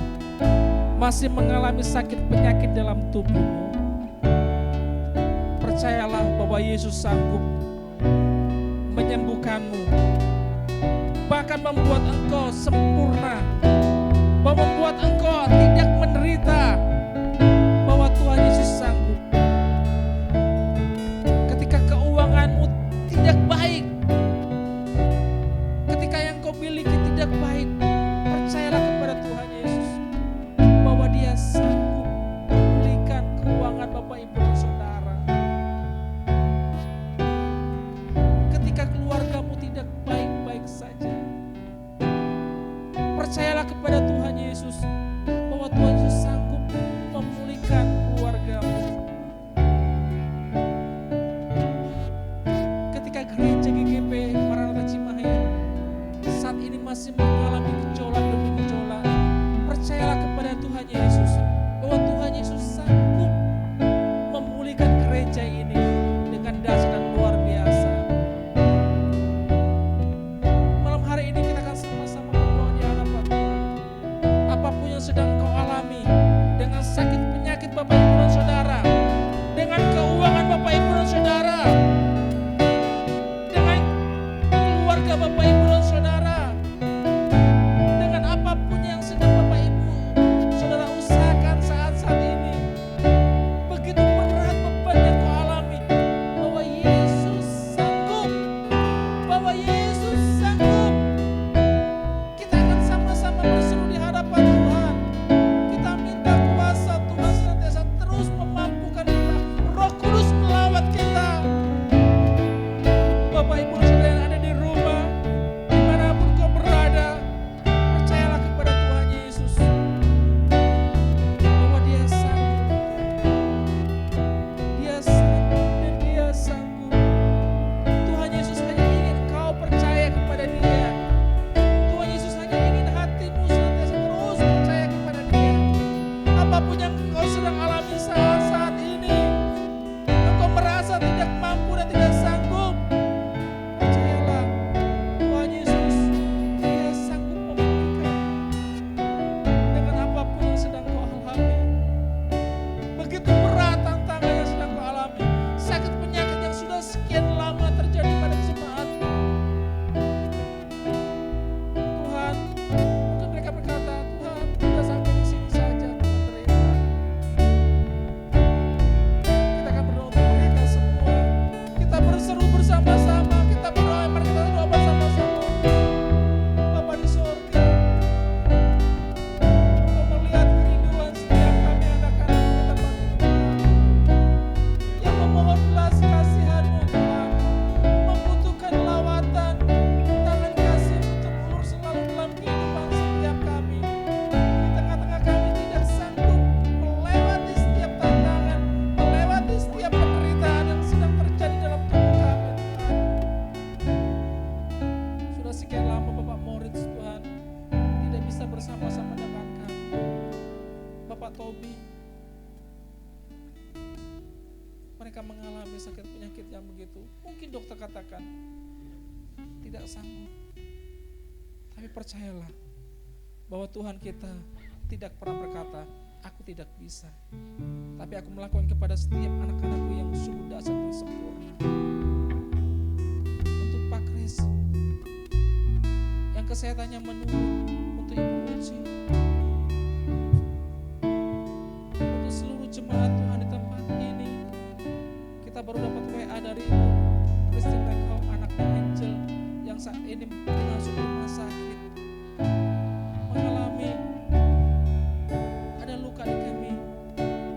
masih mengalami sakit penyakit dalam tubuhmu, percayalah bahwa Yesus sanggup menyembuhkanmu, bahkan membuat engkau sempurna, membuat engkau tidak menderita, bahwa Tuhan Yesus sanggup. Ketika keuanganmu tidak baik, ketika yang kau miliki tidak baik, percayalah kepada Tuhan Yesus bahwa Dia sanggup memulihkan keuangan Bapak Ibu dan Saudara. Ketika keluargamu tidak baik-baik saja, percayalah kepada Tuhan Yesus bahwa Tuhan Yesus sanggup memulihkan keluargamu. Ketika gereja GGP Maranatha Cimahi saat ini masih mengalami gejolak demi gejolak, percayalah kepada Tuhan Yesus bahwa Tuhan Yesus sanggup memulihkan gereja ini dengan dahsyat dan luar biasa. Malam hari ini kita akan sama-sama berdoa di hadapan Tuhan. Apapun yang sedang kau alami, dengan sakit penyakit Bapak Ibu dan Saudara, dengan keuangan Bapak Ibu dan Saudara, dengan keluarga Bapak Ibu dan Saudara, dengan apapun yang sedang Bapak Ibu Saudara usahakan saat-saat ini, begitu berat beban yang kau alami, bahwa Yesus sanggup, bahwa Yesus sanggup. Kita akan sama-sama berseru di hadapan Tuhan. Kita minta kuasa Tuhan senantiasa terus memampukan kita. Roh Kudus melawat kita. Bapak Ibu dan Saudara yang ada di rumah, dimanapun kau berada, percayalah kepada Tuhan Yesus bahwa Dia sanggup. Dia sanggup dan Dia sanggup. Tuhan Yesus hanya ingin kau percaya kepada Dia. Tuhan Yesus hanya ingin hatimu senantiasa terus percaya kepada Dia. Apapun yang kau sedang alami saat ini, engkau merasa tidak mampu dan tidak sanggup, percayalah Tuhan Yesus, Dia sanggup memulihkan dengan apapun yang sedang kau alami. Begitu berat tantangan yang sedang kau alami, sakit penyakit yang sudah sekian lama terjadi pada jemaat. Tuhan, mungkin mereka berkata, Tuhan, sudah sampai di sini saja Tuhan mereka. Kita akan berdoa untuk mereka semua. Kita berseru bersama-sama, kita berdoa, mari kita doa bersama-sama. Bapa di sorga, Engkau melihat kerinduan setiap kami anak-anak di tempat ini Tuhan, yang memohon belas kasihan-Mu Tuhan, membutuhkan lawatan, tangan kasih-Mu terulur selalu dalam kehidupan setiap kami. Di tengah-tengah kami tidak sanggup melewati setiap tantangan, melewati setiap penderitaan yang sedang terjadi dalam tubuh kami Tuhan. Sudah sekian lama Bapak Moritz Tuhan tidak bisa bersama-sama dengan kami. Bapak Tobi, mereka mengalami sakit penyakit yang begitu. Mungkin dokter katakan tidak sanggup. Tapi percayalah bahwa Tuhan kita tidak pernah berkata, aku tidak bisa. Tapi aku melakukan kepada setiap anak-anakku yang sungguh dahsyat dan sempurna. Untuk Pak Kris, yang kesehatannya menurun, untuk Ibu Uci, untuk seluruh jemaat Tuhan di tempat ini. Kita baru dapat WA dari Ibu Christine Mekau, anaknya Angel, yang saat ini mengasuh di rumah sakit, mengalami ada luka di kemih,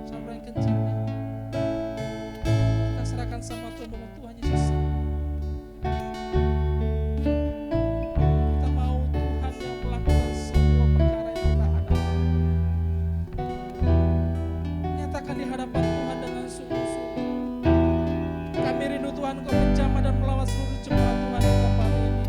saluran kencingnya. Kita serahkan sama Tuhan bahwa Tuhan Yesus sanggup. Kita mau Tuhan yang melakukan semua perkara yang kita hadapi. Nyatakan di hadapan Tuhan dengan sungguh-sungguh. Kami rindu Tuhan Kau menjamah dan melawat seluruh jemaat Tuhan di tempat ini.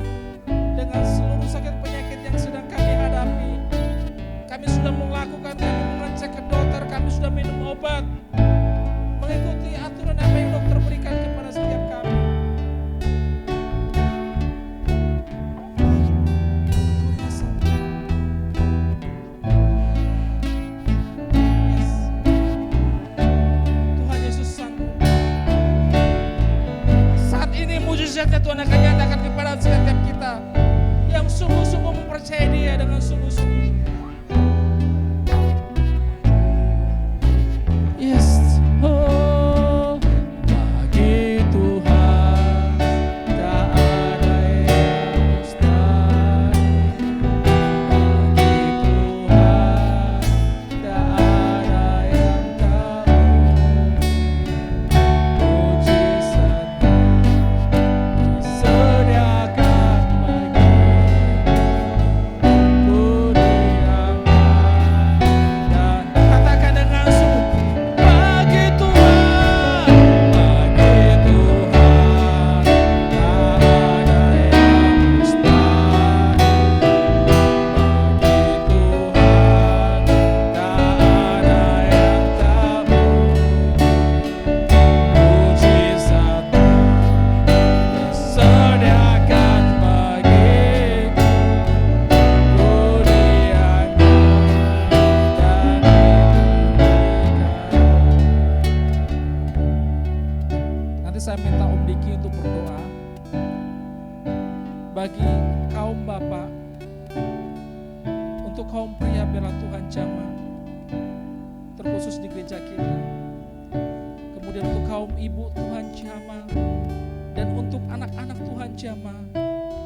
untuk kaum pria biarlah Tuhan jamah, terkhusus di gereja kita. Kemudian untuk kaum ibu Tuhan jamah, dan untuk anak-anak Tuhan jamah.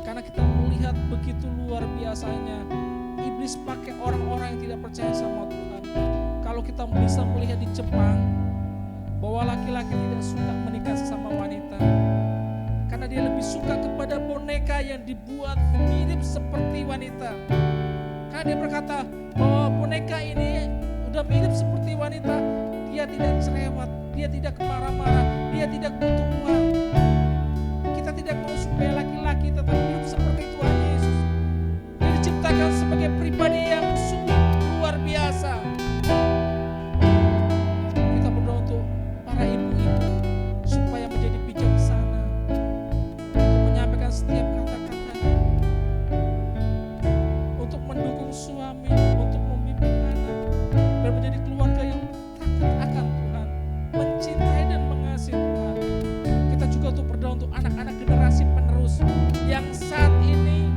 Karena kita melihat begitu luar biasanya iblis pakai orang-orang yang tidak percaya sama Tuhan. Kalau kita bisa melihat di Jepang bahwa laki-laki tidak suka menikah sesama wanita, karena dia lebih suka kepada boneka yang dibuat mirip seperti wanita. Karena dia berkata bahwa boneka ini udah mirip seperti wanita, dia tidak cerewet, dia tidak marah-marah, dia tidak butuh uang. Kita tidak mau supaya laki-laki tetap hidup seperti Tuhan Yesus. Dia diciptakan sebagai pribadi yang sungguh luar biasa. Kita berdoa untuk para ibu-ibu supaya menjadi bijaksana untuk menyampaikan setiap kata-katanya, untuk mendukung suami, untuk membimbing anak, biar menjadi keluarga yang takut akan Tuhan, mencintai dan mengasihi Tuhan. Kita juga untuk berdoa untuk anak-anak generasi penerus yang saat ini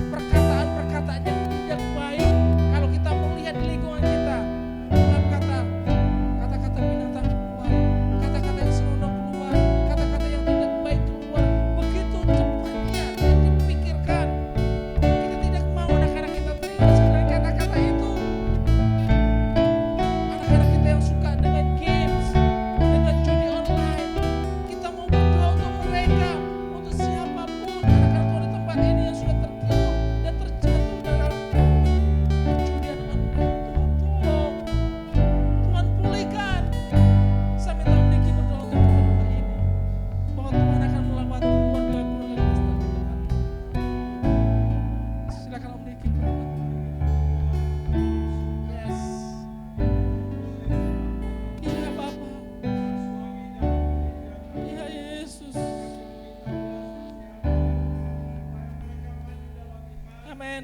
perkataan-perkataan yang tidak baik, kalau kita melihat di lingkungan kita, kata-kata binatang keluar, kata-kata yang senonoh keluar, kata-kata yang tidak baik keluar, begitu cepatnya dan dipikirkan. Kita tidak mau anak-anak kita terikat dengan kata-kata itu. Anak-anak kita yang suka dengan games, dengan judi online, kita mau berdoa untuk mereka, untuk siapapun anak-anak Tuhan di tempat ini yang sudah tertidur dan terjatuh dalam perjudian online. Tuhan tolong, Tuhan pulihkan. Saya minta Omniki berdoa untuk keluarga ini, bahwa Tuhan akan melawat keluarga-keluarga Kristen di depan. Silakan Omniki berdoa. Yes. Iya Bapa. Iya Yesus. Amin.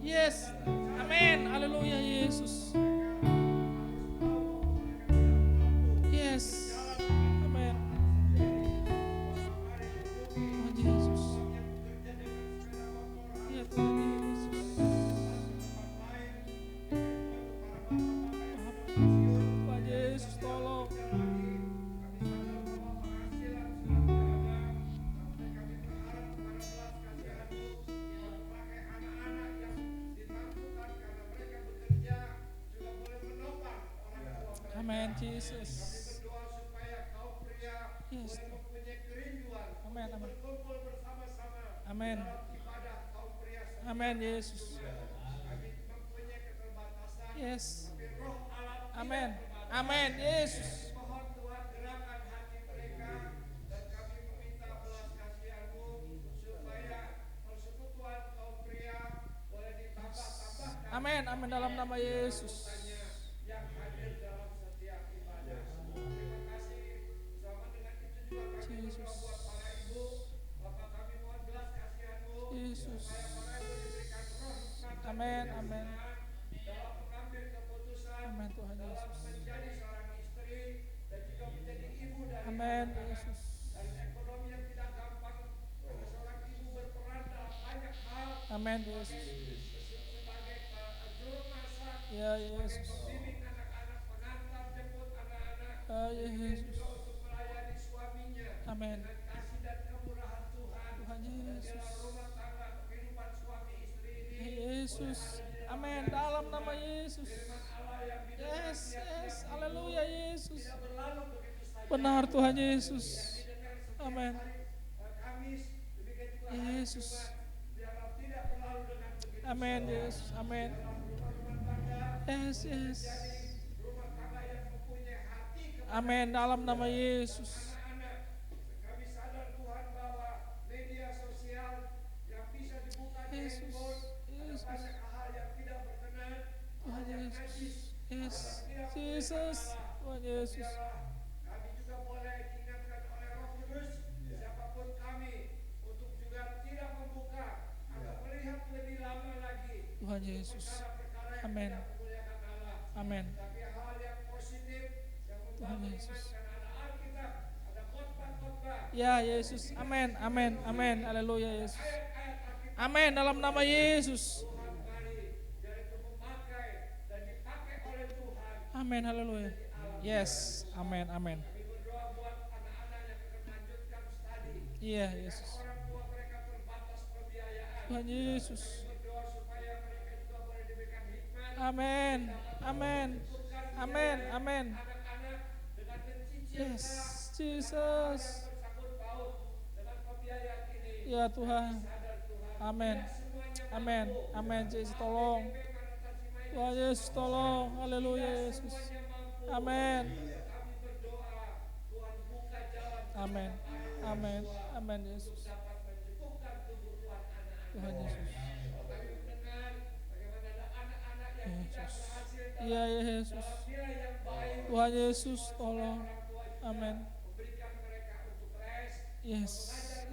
Yes. Amin. Haleluya Yesus. Yes. Amin. Tuhan Yesus. Ya Tuhan Yesus. Tuhan Yesus tolong. Amin Jesus. Yes. Amin. Amin. Amin. Amin Yesus. Yes. Amin. Amin Yesus. Amin. Amin dalam nama Yesus. Yesus. Yesus. Amin. Amin. Amin Tuhan Yesus. Amin Yesus. Amin Yesus. Ya Yesus. Ya Yesus. Amin. Tuhan Yesus. Yesus. Amin dalam nama Yesus. Yes, yes. Haleluya Yesus. Benar Tuhan Yesus. Amin. Yesus. Amin Yesus. Amin. Yes, yes. Amin dalam nama Yesus. Yesus. Yesus. Tuhan Yesus. Yes. Jesus. Tuhan Yesus. Kami juga boleh diingatkan oleh Roh Kudus, siapapun kami, untuk juga tidak membuka atau melihat lebih lama lagi Tuhan Yesus. perkara-perkara yang Amin. tidak memuliakan Allah. Amin. Tapi hal yang positif yang Tuhan Yesus. mengingatkan ada Alkitab, ada khotbah-khotbah, Ya Yesus. Amin. Amin. Amin. Haleluya Yesus. Amin, dalam nama Yesus. Tuhan kali biar itu memakai dan dipakai oleh Tuhan. Amin, haleluya. Yes, amin, amin. Kami berdoa buat anak-anak yang akan melanjutkan studi. Iya, Yesus. Orang tua mereka terbatas pembiayaan. Tuhan Yesus. Berdoa supaya mereka juga boleh diberikan hikmat. Amin, amin, amin, amin. Anak-anak dengan mencicil Yes, Jesus. bersangkut paut dengan pembiayaan ini. Ya Tuhan. Amin, amin, amin. Yesus tolong. Tuhan Yesus tolong. Haleluya Yesus. Amin. Kami berdoa Tuhan buka jalan Amin. Amin. Amin Yesus. dapat mencukupkan kebutuhan anak-anak. Tuhan Yesus. Kami mendengar bagaimana ada anak-anak yang tidak Yesus. berhasil Iya Yesus. nilai yang baik. Tuhan Yesus tolong. Amin. Memberikan mereka untuk les Yes.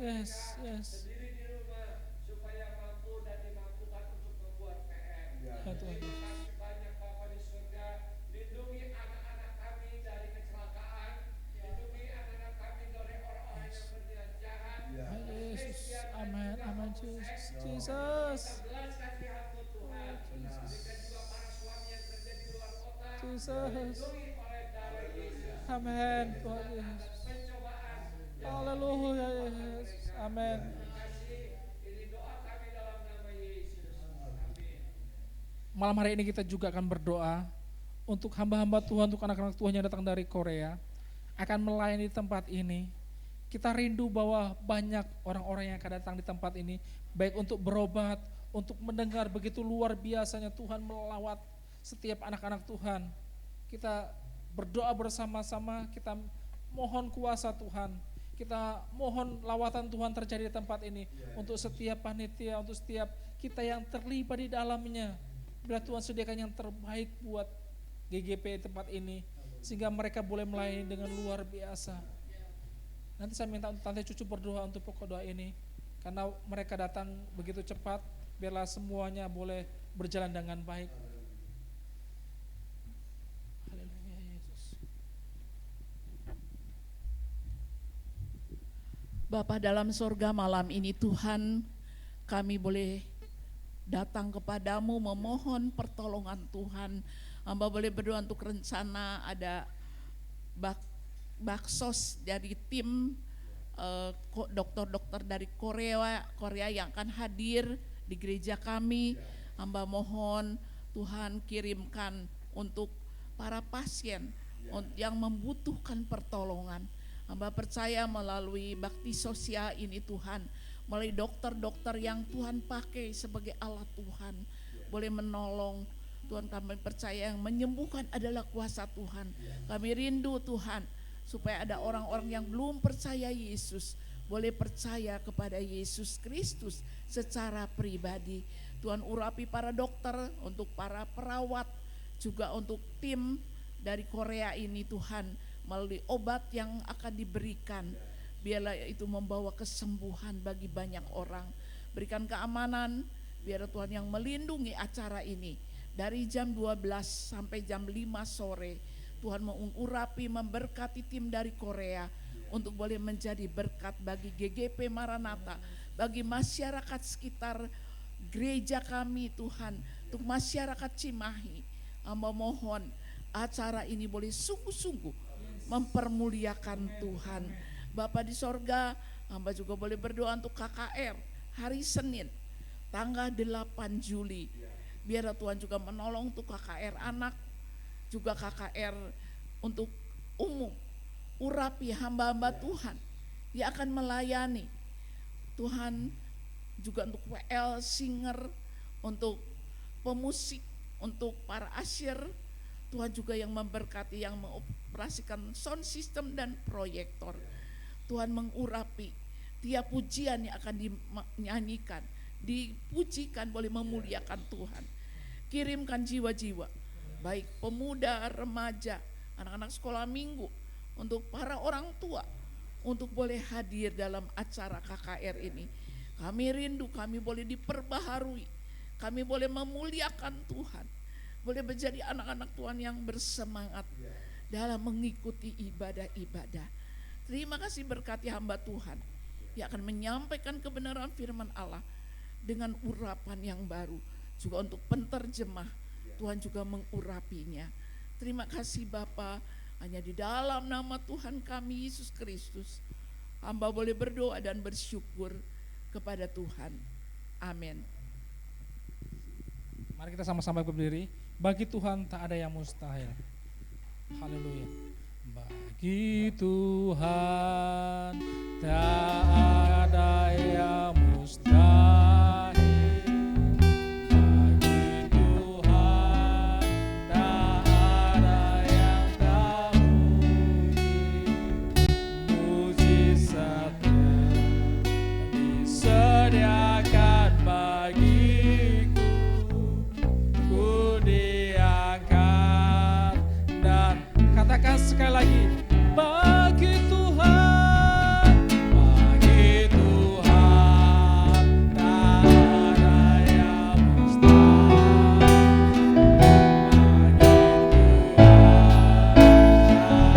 Yes. Yes. sendiri di rumah supaya mampu dan dimampukan untuk membuat PR. Ya Tuhan Yesus. Kasih banyak Bapa di surga, lindungi anak-anak kami dari kecelakaan, lindungi anak-anak kami dari orang-orang yang berniat jahat. Tuhan Yesus. Amin. Amin Jesus. Jesus. Belas kasihan-Mu Tuhan. Berikan juga para suami yang kerja di luar kota, Jesus. lindungi oleh darah Yesus. Amin. Tuhan Yesus. Pencobaan, Haleluya Yesus. Amin. kasih, ini doa kami dalam nama Yesus. Amin. Malam hari ini kita juga akan berdoa untuk hamba-hamba Tuhan, untuk anak-anak Tuhan yang datang dari Korea, akan melayani di tempat ini. Kita rindu bahwa banyak orang-orang yang akan datang di tempat ini, baik untuk berobat, untuk mendengar begitu luar biasanya Tuhan melawat setiap anak-anak Tuhan. Kita berdoa bersama-sama, kita mohon kuasa Tuhan, kita mohon lawatan Tuhan terjadi di tempat ini, untuk setiap panitia, untuk setiap kita yang terlibat di dalamnya. Bila Tuhan sediakan yang terbaik buat GGP tempat ini, sehingga mereka boleh melayani dengan luar biasa. Nanti saya minta untuk Tante Cucu berdoa untuk pokok doa ini, karena mereka datang begitu cepat, biarlah semuanya boleh berjalan dengan baik. Haleluya Yesus. Bapa dalam sorga, malam ini Tuhan, kami boleh datang kepadamu memohon pertolongan Tuhan. Hamba boleh berdoa untuk rencana ada baksos dari tim dokter-dokter dari Korea yang akan hadir di gereja kami. Hamba mohon Tuhan kirimkan untuk para pasien yang membutuhkan pertolongan. Hamba percaya melalui bakti sosial ini Tuhan, melalui dokter-dokter yang Tuhan pakai sebagai alat Tuhan, boleh menolong. Tuhan, kami percaya yang menyembuhkan adalah kuasa Tuhan. Kami rindu Tuhan, supaya ada orang-orang yang belum percaya Yesus, boleh percaya kepada Yesus Kristus secara pribadi. Tuhan, urapi para dokter, untuk para perawat, juga untuk tim dari Korea ini Tuhan, melalui obat yang akan diberikan, biarlah itu membawa kesembuhan bagi banyak orang. Berikan keamanan, biar Tuhan yang melindungi acara ini dari jam 12 sampai jam 5 sore. Tuhan mengurapi, memberkati tim dari Korea untuk boleh menjadi berkat bagi GGP Maranatha, bagi masyarakat sekitar gereja kami Tuhan, untuk masyarakat Cimahi. Hamba mohon acara ini boleh sungguh-sungguh mempermuliakan Tuhan. Bapa di sorga, hamba juga boleh berdoa untuk KKR hari Senin tanggal 8 Juli. Biar Tuhan juga menolong untuk KKR anak, juga KKR untuk umum. Urapi hamba-hamba Tuhan yang akan melayani. Tuhan juga untuk WL singer, untuk pemusik, untuk para asyir. Tuhan juga yang memberkati, yang mengoperasikan sound system dan proyektor. Tuhan mengurapi tiap pujian yang akan dinyanyikan, dipujikan, boleh memuliakan Tuhan. Kirimkan jiwa-jiwa, baik pemuda, remaja, anak-anak sekolah minggu, untuk para orang tua, untuk boleh hadir dalam acara KKR ini. Kami rindu, kami boleh diperbaharui, kami boleh memuliakan Tuhan, boleh menjadi anak-anak Tuhan yang bersemangat dalam mengikuti ibadah-ibadah. Terima kasih berkati hamba Tuhan yang akan menyampaikan kebenaran firman Allah dengan urapan yang baru. Juga untuk penterjemah, Tuhan juga mengurapinya. Terima kasih Bapa, hanya di dalam nama Tuhan kami Yesus Kristus hamba boleh berdoa dan bersyukur kepada Tuhan. Amin. Mari kita sama-sama berdiri. Bagi Tuhan tak ada yang mustahil. Haleluya. Bagi Tuhan tak ada yang mustahil. Bagi Tuhan tak ada yang tak mungkin. Mujizatnya disediakan bagiku. Ku diangkat dan katakan sekali lagi, bagi Tuhan tak ada yang mustahil. Bagi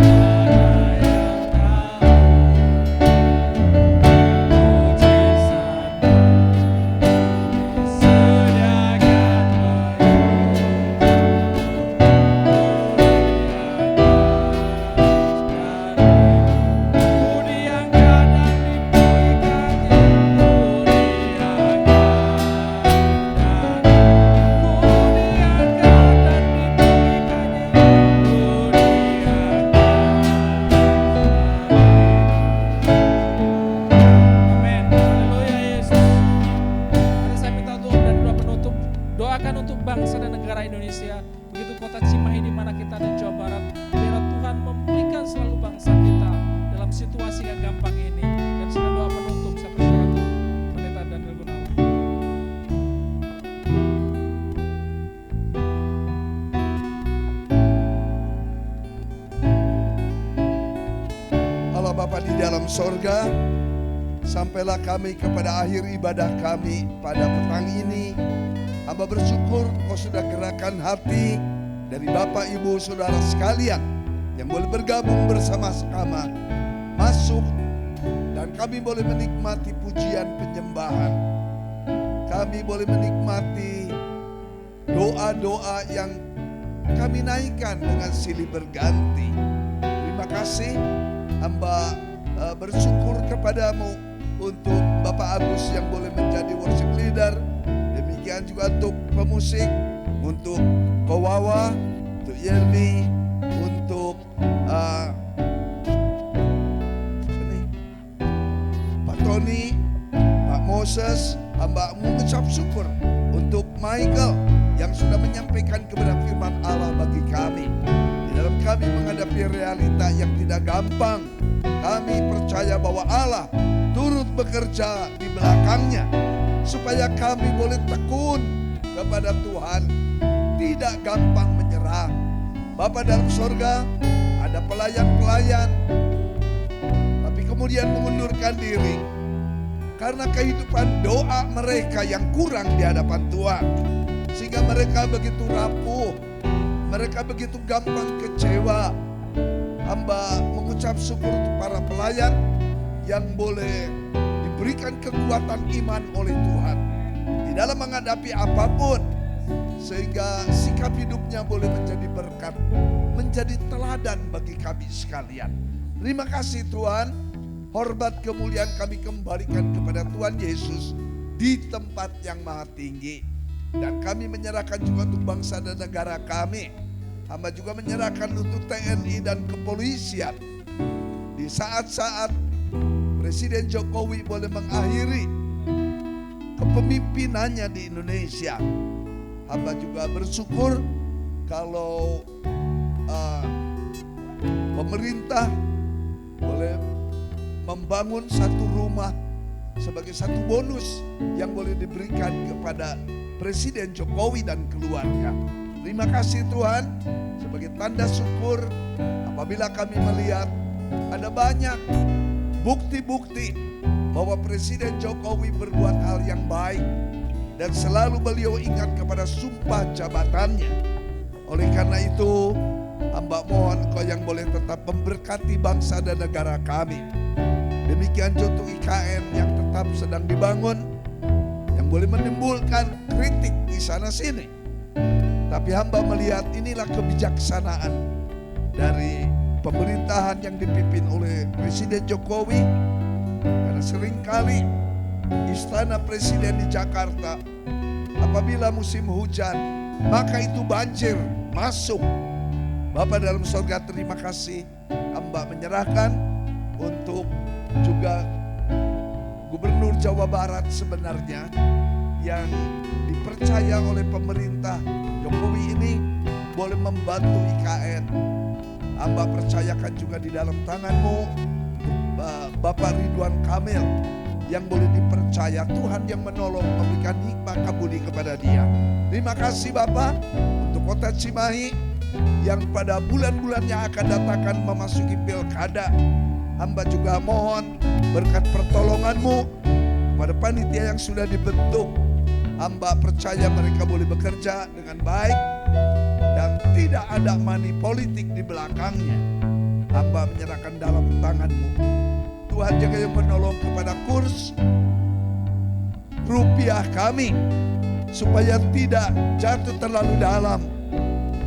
doakan untuk bangsa dan negara Indonesia, begitu kota Cimahi di mana kita ada Jawa Barat. Biar Tuhan memulihkan selalu bangsa kita dalam situasi yang gampang ini. Dan sedang doa penutup saya persilakan Pendeta Daniel Gunawan. Allah Bapa di dalam sorga, sampailah kami kepada akhir ibadah kami pada petang ini. Hamba bersyukur Kau sudah gerakan hati dari Bapak Ibu Saudara sekalian yang boleh bergabung bersama-sama masuk, dan kami boleh menikmati pujian penyembahan. Kami boleh menikmati doa-doa yang kami naikkan dengan silih berganti. Terima kasih, hamba bersyukur kepadamu untuk Bapak Agus yang boleh menjadi worship leader. Demikian juga untuk pemusik, untuk Kowawa, untuk Yermi, untuk Pak Tony, Pak Moses. Hamba mengucap syukur untuk Michael yang sudah menyampaikan kebenaran firman Allah bagi kami. Di dalam kami menghadapi realita yang tidak gampang, kami percaya bahwa Allah turut bekerja di belakangnya, supaya kami boleh tekun kepada Tuhan, tidak gampang menyerah. Bapa dalam sorga, ada pelayan-pelayan tapi kemudian mengundurkan diri karena kehidupan doa mereka yang kurang di hadapan Tuhan, sehingga mereka begitu rapuh, mereka begitu gampang kecewa. Hamba mengucap syukur untuk para pelayan yang boleh diberikan kekuatan iman oleh Tuhan di dalam menghadapi apapun, sehingga sikap hidupnya boleh menjadi berkat, menjadi teladan bagi kami sekalian. Terima kasih Tuhan, hormat kemuliaan kami kembalikan kepada Tuhan Yesus di tempat yang maha tinggi. Dan kami menyerahkan juga untuk bangsa dan negara kami. Hamba juga menyerahkan untuk TNI dan kepolisian. Di saat-saat Presiden Jokowi boleh mengakhiri kepemimpinannya di Indonesia, hamba juga bersyukur kalau pemerintah boleh membangun satu rumah sebagai satu bonus yang boleh diberikan kepada Presiden Jokowi dan keluarga. Terima kasih Tuhan, sebagai tanda syukur apabila kami melihat ada banyak bukti-bukti bahwa Presiden Jokowi berbuat hal yang baik dan selalu beliau ingat kepada sumpah jabatannya. Oleh karena itu, hamba mohon Kau yang boleh tetap memberkati bangsa dan negara kami. Demikian juga untuk IKN yang tetap sedang dibangun, yang boleh menimbulkan kritik di sana sini. Tapi hamba melihat inilah kebijaksanaan dari pemerintahan yang dipimpin oleh Presiden Jokowi. Karena seringkali istana presiden di Jakarta apabila musim hujan maka itu banjir masuk. Bapa dalam surga, terima kasih, hamba menyerahkan untuk juga Gubernur Jawa Barat sebenarnya yang dipercaya oleh pemerintah Jokowi ini boleh membantu IKN. Hamba percayakan juga di dalam tangan-Mu Bapak Ridwan Kamil yang boleh dipercaya, Tuhan yang menolong, memberikan hikmah kabudi kepada dia. Terima kasih Bapak untuk kota Cimahi yang pada bulan-bulan yang akan datang memasuki pilkada. Hamba juga mohon berkat pertolongan-Mu kepada panitia yang sudah dibentuk. Hamba percaya mereka boleh bekerja dengan baik dan tidak ada money politik di belakangnya. Hamba menyerahkan dalam tangan-Mu. Tuhan jaga yang menolong kepada kurs rupiah kami supaya tidak jatuh terlalu dalam.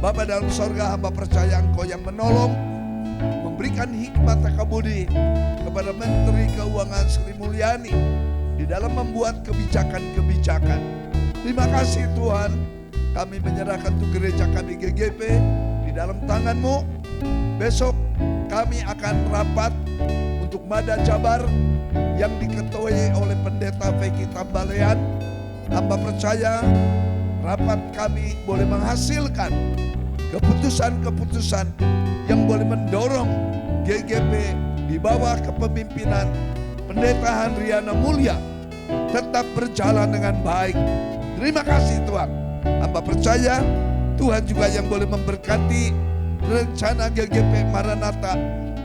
Bapa dalam sorga, hamba percaya Engkau yang menolong, memberikan hikmat takabudi kepada Menteri Keuangan Sri Mulyani di dalam membuat kebijakan-kebijakan. Terima kasih Tuhan, kami menyerahkan untuk gereja kami GGP di dalam tangan-Mu. Besok kami akan rapat untuk Mada Jabar yang diketuai oleh Pendeta Veki Tambalean. Hamba percaya rapat kami boleh menghasilkan keputusan-keputusan yang boleh mendorong GGP di bawah kepemimpinan Pendeta Handriana Mulya tetap berjalan dengan baik. Terima kasih Tuhan. Hamba percaya Tuhan juga yang boleh memberkati rencana GGP Maranatha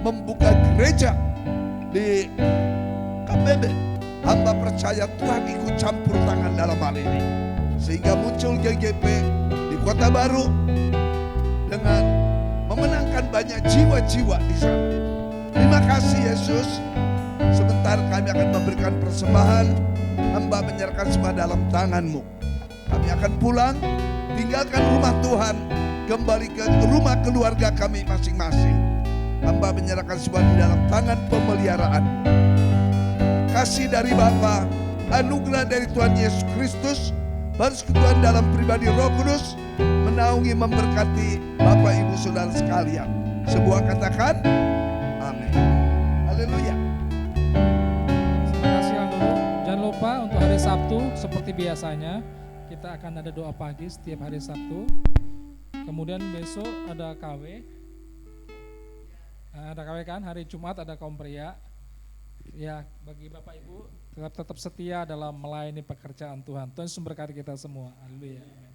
membuka gereja di KBB. Hamba percaya Tuhan ikut campur tangan dalam hal ini, sehingga muncul GGP di Kota Baru dengan memenangkan banyak jiwa-jiwa di sana. Terima kasih Yesus. Sebentar kami akan memberikan persembahan. Hamba menyerahkan semua dalam tangan-Mu. Kami akan pulang, tinggalkan rumah Tuhan, kembali ke rumah keluarga kami masing-masing. Hamba menyerahkan semua di dalam tangan pemeliharaan. Kasih dari Bapa, anugerah dari Tuhan Yesus Kristus, persekutuan dalam pribadi Roh Kudus menaungi, memberkati Bapak Ibu Saudara sekalian. Sebuah katakan amin. Haleluya. Terima kasih Andoro. Jangan lupa untuk hari Sabtu seperti biasanya kita akan ada doa pagi setiap hari Sabtu. Kemudian besok ada KW. Ada KW kan, hari Jumat ada kaum pria. Ya, bagi Bapak Ibu tetap setia dalam melayani pekerjaan Tuhan. Tuhan memberkati kita semua. Haleluya.